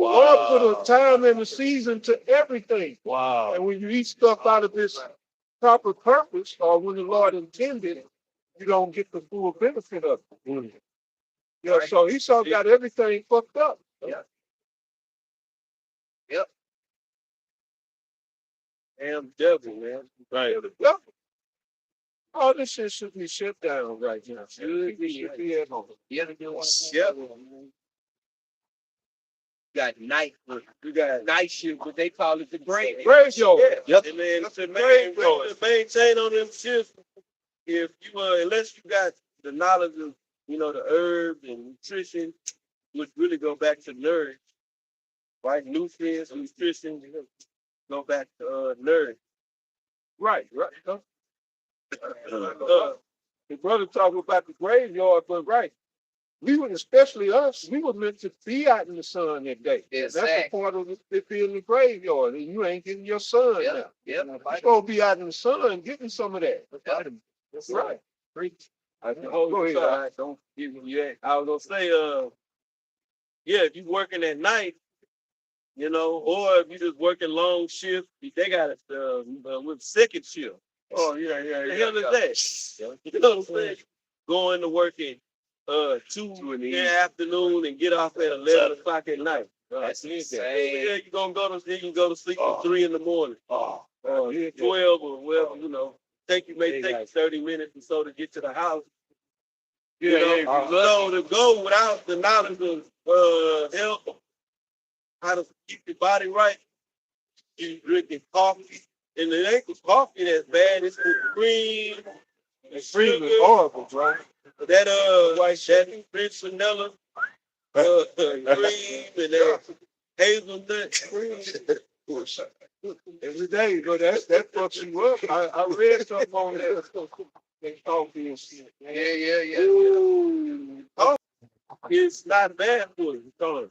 Lord put a time and a season to everything. Wow. And when you eat stuff out of this proper purpose, or when the Lord intended, you don't get the full benefit of it. Yeah, Right. so Esau got everything fucked up. Yeah. Yep. Damn devil, man. Right. Yeah. All this shit should be shut down right now. Should be. Should be at home. Yep. Yep. Got night. We got night shift, but they call it the grave. Graveyard. Yep. And then to maintain on them shifts, if you unless you got the knowledge of the herbs and nutrition, which really go back to nourish, right? Nutrients, nutrition, go back to nourish. Right. The brother talking about the graveyard, but right. we would, especially us, we were meant to be out in the sun that day. That's a Exactly. part of it being in the graveyard, and you ain't getting your sun Yeah, now. yeah. You're supposed to be out in the sun getting some of that. That's Right. I can hold Go you ahead, side. Don't give me that. I was gonna say, yeah, if you working at night, you know, or if you just working long shift, they got it with second shift. Oh, yeah. The hell is that? You know what I'm saying? Going to work at 2 in the afternoon and get off at 11 o'clock at night. That's Yeah, insane. you gonna go to you can go to sleep at 3 in the morning. Oh, 12 or whatever, you know. May take you 30 minutes or so to get to the house. You know, so to go without the knowledge of health, how to keep your body right, you drinking coffee. And it ain't the coffee that's bad, it's the cream, the cream is sugar, horrible, bro. that that French vanilla cream and that hazelnut cream. Every day, but that fucks you up. I read something on that. Coffee and shit. Yeah. Ooh. It's not bad for you, Tony.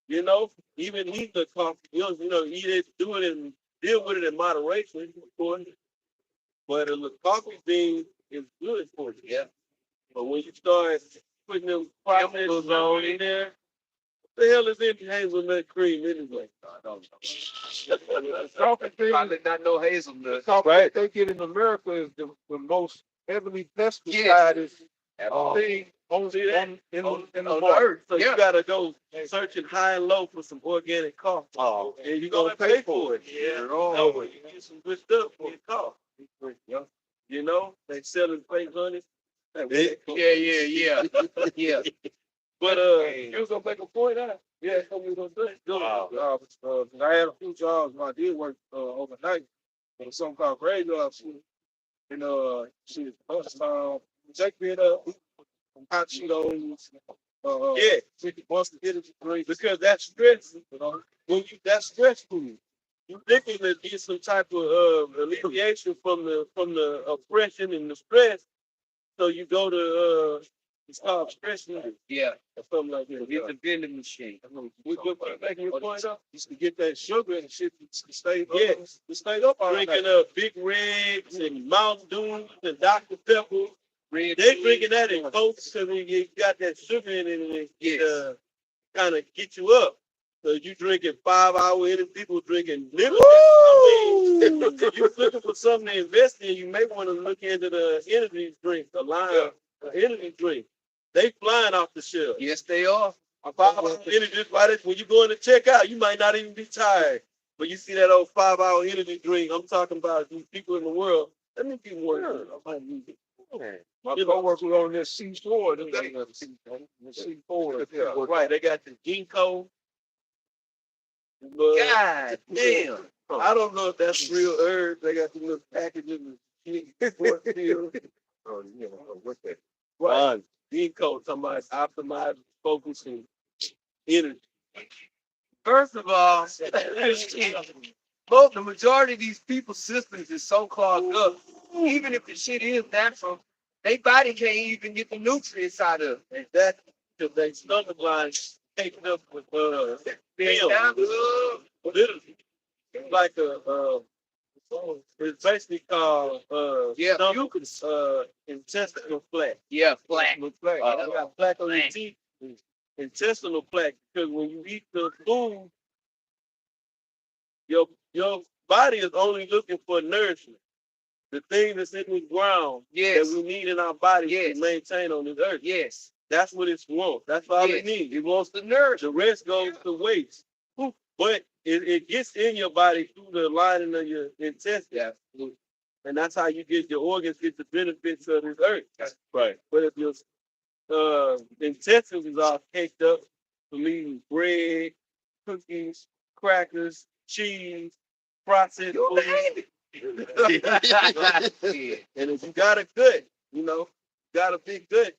You know, even eat the coffee, you know, eat it, do it, and deal with it in moderation, of course. But the coffee bean is good for you. Yeah. But when you start putting them processed on in there, what the hell is in hazelnut cream anyway? I don't know. Coffee thing, Probably not no hazelnut. coffee Right. they get in America is the most heavily Yes. pesticide Oh. thing on See that? in On the the market. earth. So Yeah. you gotta go searching high and low for some organic coffee. Oh, And you're gonna pay for it. Yeah. Oh. You get some good stuff for your coffee. You know, they selling fake honey. Yeah. But you was gonna make a point out. Yeah, so we was gonna do it. I had a few jobs when I did work overnight. There was something called graveyard shift. And shit, Jake me up, hot Cheetos, Yeah, Monster Energy drink. because that's stress. You know, when you that's stress food. You thinking to get some type of alleviation from the oppression and the stress. So you go to it's called stress eating Yeah. or something like that. Get the vending machine. We making your point up. Used to get that sugar and shit to stay up. Yeah. To stay up all night. Drinking Big Reds and Mountain Dew and Dr. Pepper. Red They tea. drinking that in Cokes because you got that sugar in it and it Yes. kind of get you up. So you drinking 5 hour energy, people drinking little. If you're looking for something to invest in, you may want to look into the energy drink, the line, the energy drink. They flying off the shelf. Yes, they are. 5 hour energy, when you go in to check out, you might not even be tired. But you see that old 5 hour energy drink, I'm talking about these people in the world. Let me get one. My coworker on this C4, C4. Right, they got the ginkgo. God damn. I don't know if that's real herb. They got the little packages and shit. Oh, yeah, what's that? Right. Ginkgo, somebody optimize focus and energy. First of all, the majority of these people's systems is so clogged up. Even if the shit is natural, their body can't even get the nutrients out of it. That because they stomach line taken up with Being down to literally. It's like it's basically called Yeah, stomach, intestinal plaque. yeah, flat. You got plaque on your teeth, intestinal plaque, because when you eat the food, your body is only looking for nourishment. The thing that's in the ground Yes. that we need in our body Yes. to maintain on this earth. Yes. That's what it wants. That's all Yes. it needs. It wants to nourish. The rest goes to waste. But it gets in your body through the lining of your intestines. And that's how you get your organs, get the benefits of this earth. Right. But if your intestines is all caked up, believe bread, cookies, crackers, cheese, processed You're food. Yeah. And if you got a gut, got a big gut,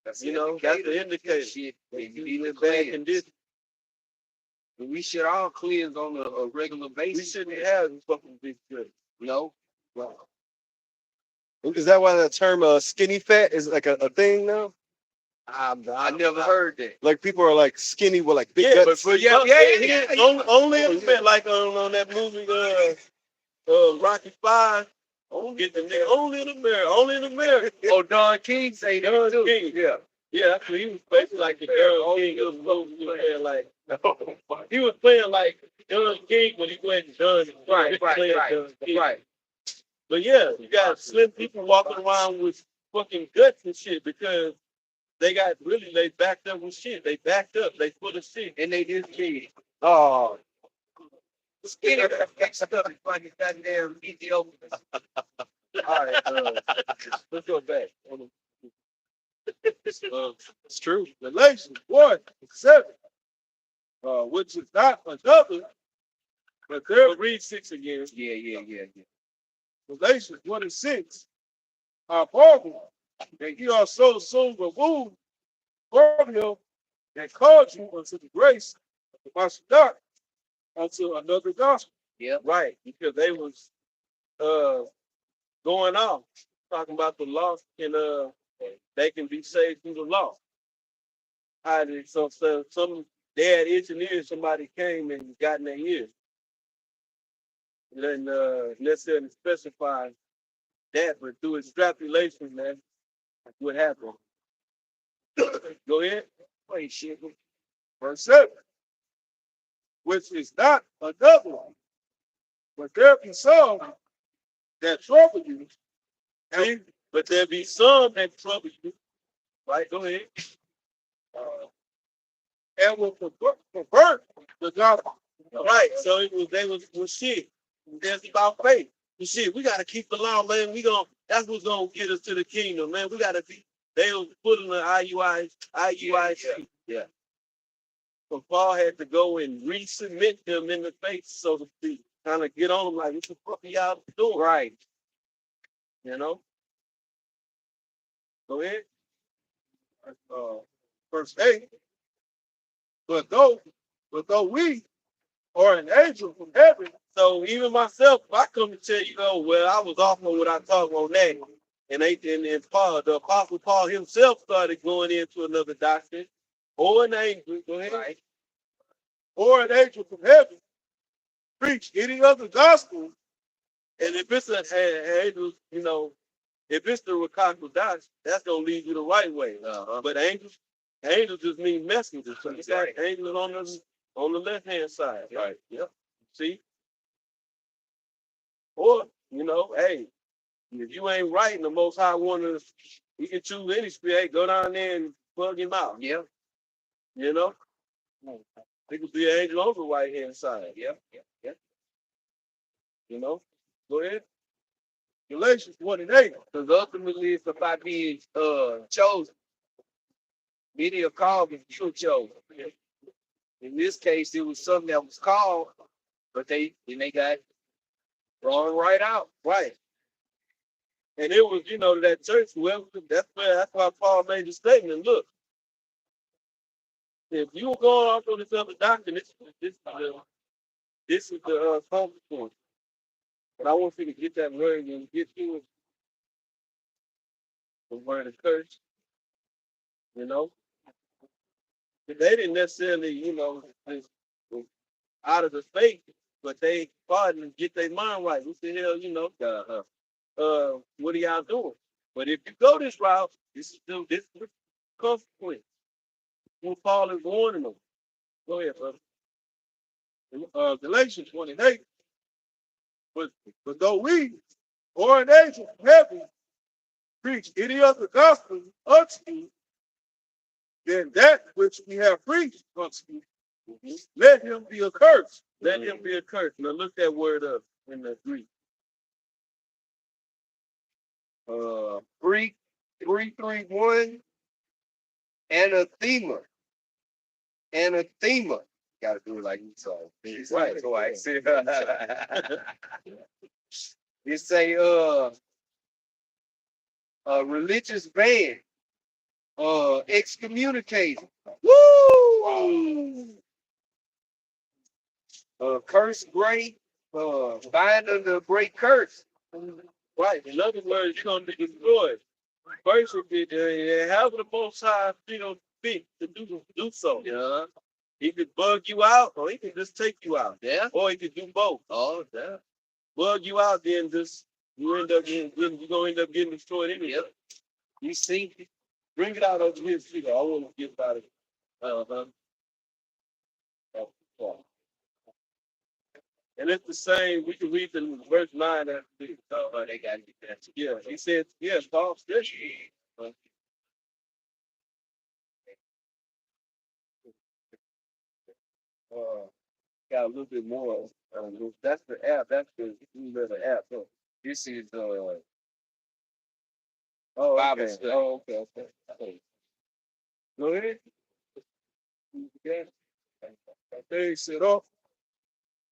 That's that's the indicator. Shit. that You you need in to bad cleanse. condition. We should all cleanse on a regular We basis. shouldn't have this fucking big gut. No. Is that why the term skinny fat is like a thing now? I never heard that. Like people are like skinny with like big Yeah, guts. but yeah, only in the bed, like on that movie, Rocky 5. Get the nigga only in America, only in America. Oh, Don King say that Don too. King. Yeah. Yeah, that's what he was basically like the Don King of the movie. He was playing like he was playing like Don King when he went Don. Right. Right. But yeah, you got slim people walking around with fucking guts and shit because they backed up with shit. They backed up. They full of shit. And they just big. Oh, Skinny stuff like goddamn Ethiopian. all right. Let's go back. It's true. Galatians 1:7, which is not another, but there. Read 6 again. Yeah. Galatians 1:6. Our Paul, that he also soon removed from him and called you unto the grace of the Master unto another gospel. Yeah. Right, because they was going off talking about the law and they can be saved through the law. How did so some they had itch and ears, somebody came and got in their ears. Didn't necessarily specify that, but through extrapolation, man, that's what happened. Go ahead. Wait, shit. Verse 7, which is not another one, but there be some that trouble you. See? But there be some that trouble you. Right, go ahead. And will pervert the gospel. Right, so they was shit. That's about faith. And shit, we gotta keep the law, man. That's what's gonna get us to the kingdom, man. We gotta be. They was putting the IUIC. Yeah. So Paul had to go and resubmit them in the face, so to speak. Kind of get on them like, what the fuck are y'all doing? Right. You know? Go ahead. Verse 8, but though we are an angel from heaven, So even myself, if I come to tell you, oh, well, I was off on what I talked on that. And Paul, the Apostle Paul himself started going into another doctrine. Or an angel, go ahead. Right. or an angel from heaven, preach any other gospel. And if it's an angel, if it's the Rakakodash, that's gonna lead you the right way. But angels just mean messengers. So you got angels on the left hand side. Right. Yep. See? Or, hey, if you ain't right and the most high one is, he can choose any spirit, hey, go down there and plug him out. Yep. It could be an angel on the right hand side. Yep. Go ahead. Galatians 1:8. Because ultimately it's about being chosen. Many are called, but few chosen. In this case, it was something that was called, but they got thrown right out. Right. And it was, that church, that's why Paul made the statement. Look, if you were going off on this other doctrine, this is the consequence. But I want you to get that word and get to it. The word of curse. They didn't necessarily, just out of the faith, but they started to get their mind right. What the hell, what are y'all doing? But if you go this route, this is the consequence. What Paul is warning them. Go ahead, brother. Galatians 1:8. But though we or an angel from heaven preach any other gospel unto you than that which we have preached unto you, let him be accursed. Let him be accursed. Now look that word up in the Greek. Greek 331, anathema. Anathema. Got to do it like you saw. Right. So I said, it's a religious ban, excommunicated. Woo! Curse great, bind under a great curse. Right. In other words, come to destroy. First, it have the most high, fit to do so. Yeah. He could bug you out, or he could just take you out. Yeah. Or he could do both. Oh, yeah. Bug you out, then just you gonna end up getting destroyed anyway. Yep. You see, bring it out over here, see. I want to get out of it. Uh-huh. And it's the same. We can read the verse 9. They got to get that. Yeah, he said, yeah, Paul said, got a little bit more. That's the app. That's the app. So this is Bible study. Oh, okay. Go ahead. Yeah. They set up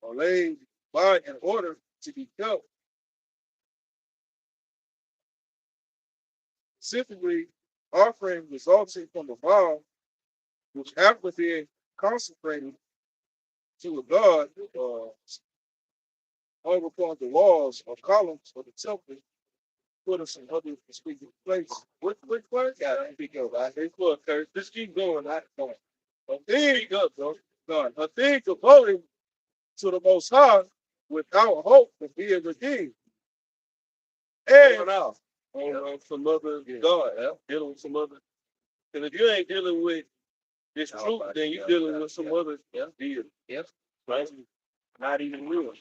or laid by in order to be dealt. Specifically, offering resulting from the vow, which after being consecrated to a god, hung upon the walls or columns of the temple, put us in other conspicuous places. Which word? Yeah, speak up. Look, Kurt, just keep going. A thing, God, a thing devoted to the Most High without hope of being redeemed. And out on some other God, dealing with some other. Because if you ain't dealing with this truth, then you're dealing with some other deal. Yep. Right? Not even real.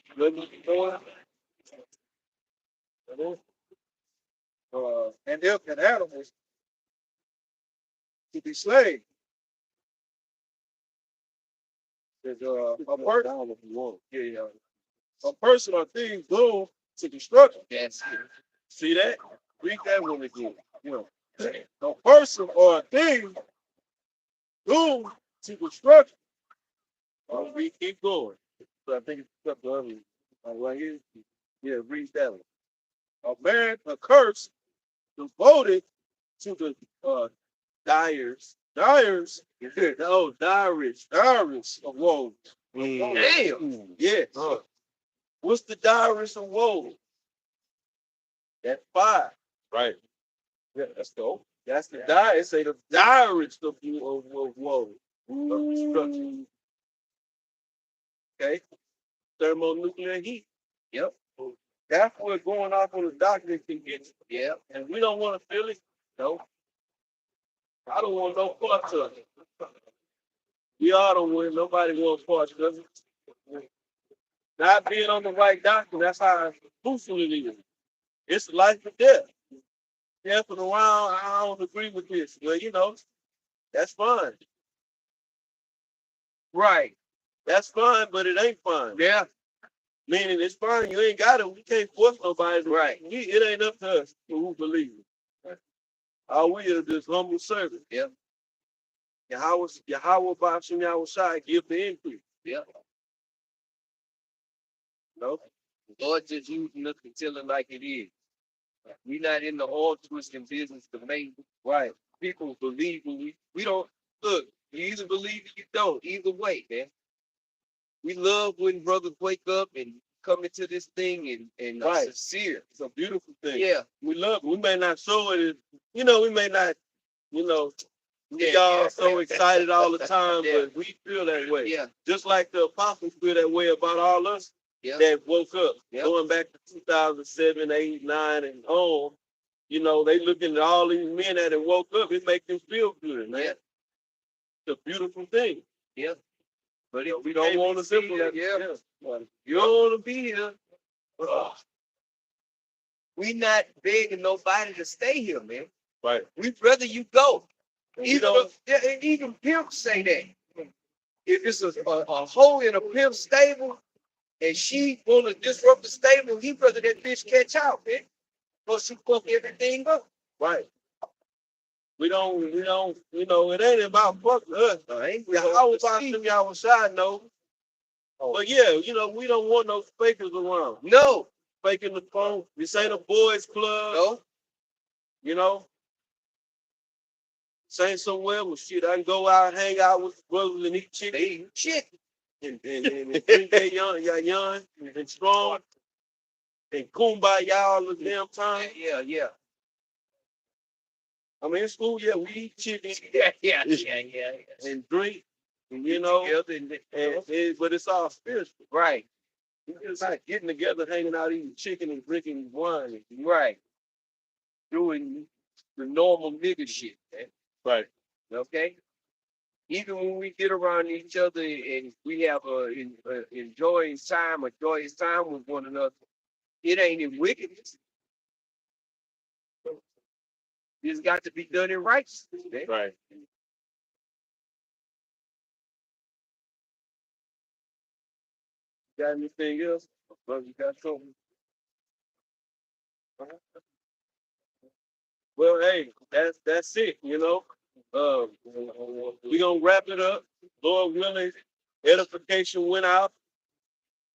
and if an animals to be slain. There's a person or thing doomed to destruction. Yes. See that? Read that one again. A person or a thing doomed to destruction. We keep going. So I think it's up to others. Right here. Yeah, read that one. A man, a curse, devoted to the Dyers. dyers of woe. Damn. Yes. What's the direst of woe? That's 5. Right. Yeah, that's dope. That's the dire. Say the direst of woe. Of destruction. Okay. Thermonuclear heat. Yep. That's what's going off on the doctor can get. Yeah. And we don't want to feel it. No. I don't want no parts of it. We all don't want. Nobody wants parts of it. Not being on the right doctor, that's how crucial it is. It's life or death. Deathing around, I don't agree with this. Well, that's fine. Right. That's fine, but it ain't fine. Yeah. Meaning it's fine. You ain't got it. We can't force nobody. Right. It ain't up to us who believe it. All we are just humble servants. Yeah. Yahweh Bashim Yahushai give the increase. Yeah. No. The Lord just using us to tell it like it is. We're not in the all twisting business to make right. People believe we don't look. You either believe or you don't. Either way, man. We love when brothers wake up and come into this thing and right. Sincere. It's a beautiful thing. Yeah. We love it. We may not show it, we may not, y'all so excited all the time, but we feel that way. Yeah. Just like the apostles feel that way about all us that woke up. Going back to 2007, 8, 9, and on, they looking at all these men that have woke up, it makes them feel good, man. Yeah. It's a beautiful thing. Yeah. But if we don't want to simple that, you don't want to be here. We not begging nobody to stay here, man. Right. We'd rather you go. Even pimps say that. If it's a hoe in a pimp stable and she want to disrupt the stable, he'd rather that bitch catch out, man. Because she fuck everything up. Right. We don't, it ain't about fucking us. How about them y'all side no? But yeah, we don't want no fakers around. No. Faking the phone. This ain't a boys club. No. Saying somewhere, well, shit, I can go out, hang out with the brothers and eat chicken. They eat chicken. And drink that young and strong. And kumbaya all the damn time. Yeah. I mean, in school, yeah, we eat chicken Yeah. and drink, and, you know, Together and but it's all spiritual. right, It's not getting together, hanging out, eating chicken and drinking wine. right. Doing the normal nigga shit, man. Right. Okay? Even when we get around each other and we have a enjoying time, a joyous time with one another, it ain't in wickedness. It's got to be done in righteousness, man. Right. Got anything else? Brother, you got something? Well, hey, that's it, you know. We gonna wrap it up. Lord willing, edification went out.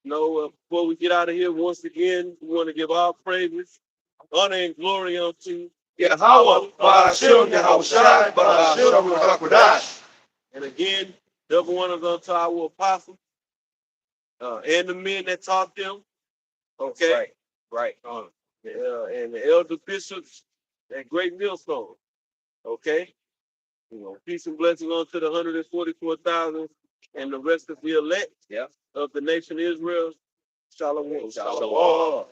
You know, before we get out of here, once again, we want to give all praises, honor, and glory unto Yahweh, Ba'ashem, Yahushua, Ba'ashem, Hakodash. And again, double honors unto our apostles and the men that taught them. Okay. Right. And the elder bishops at Great Millstone. Okay. You know, peace and blessing unto the 144,000 and the rest of the elect of the nation of Israel. Shalom. Shalom.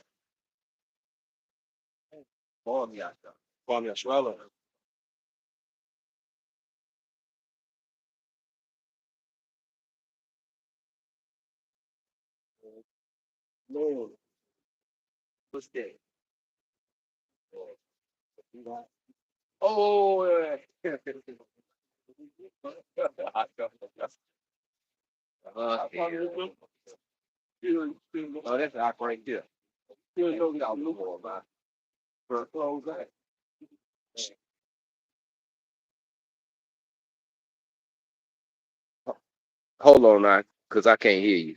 Kwame Yashwala. Lord. What's that? Oh, oh, that's our right there. You know y'all know more about it. Close that. Hold on now, because I can't hear you.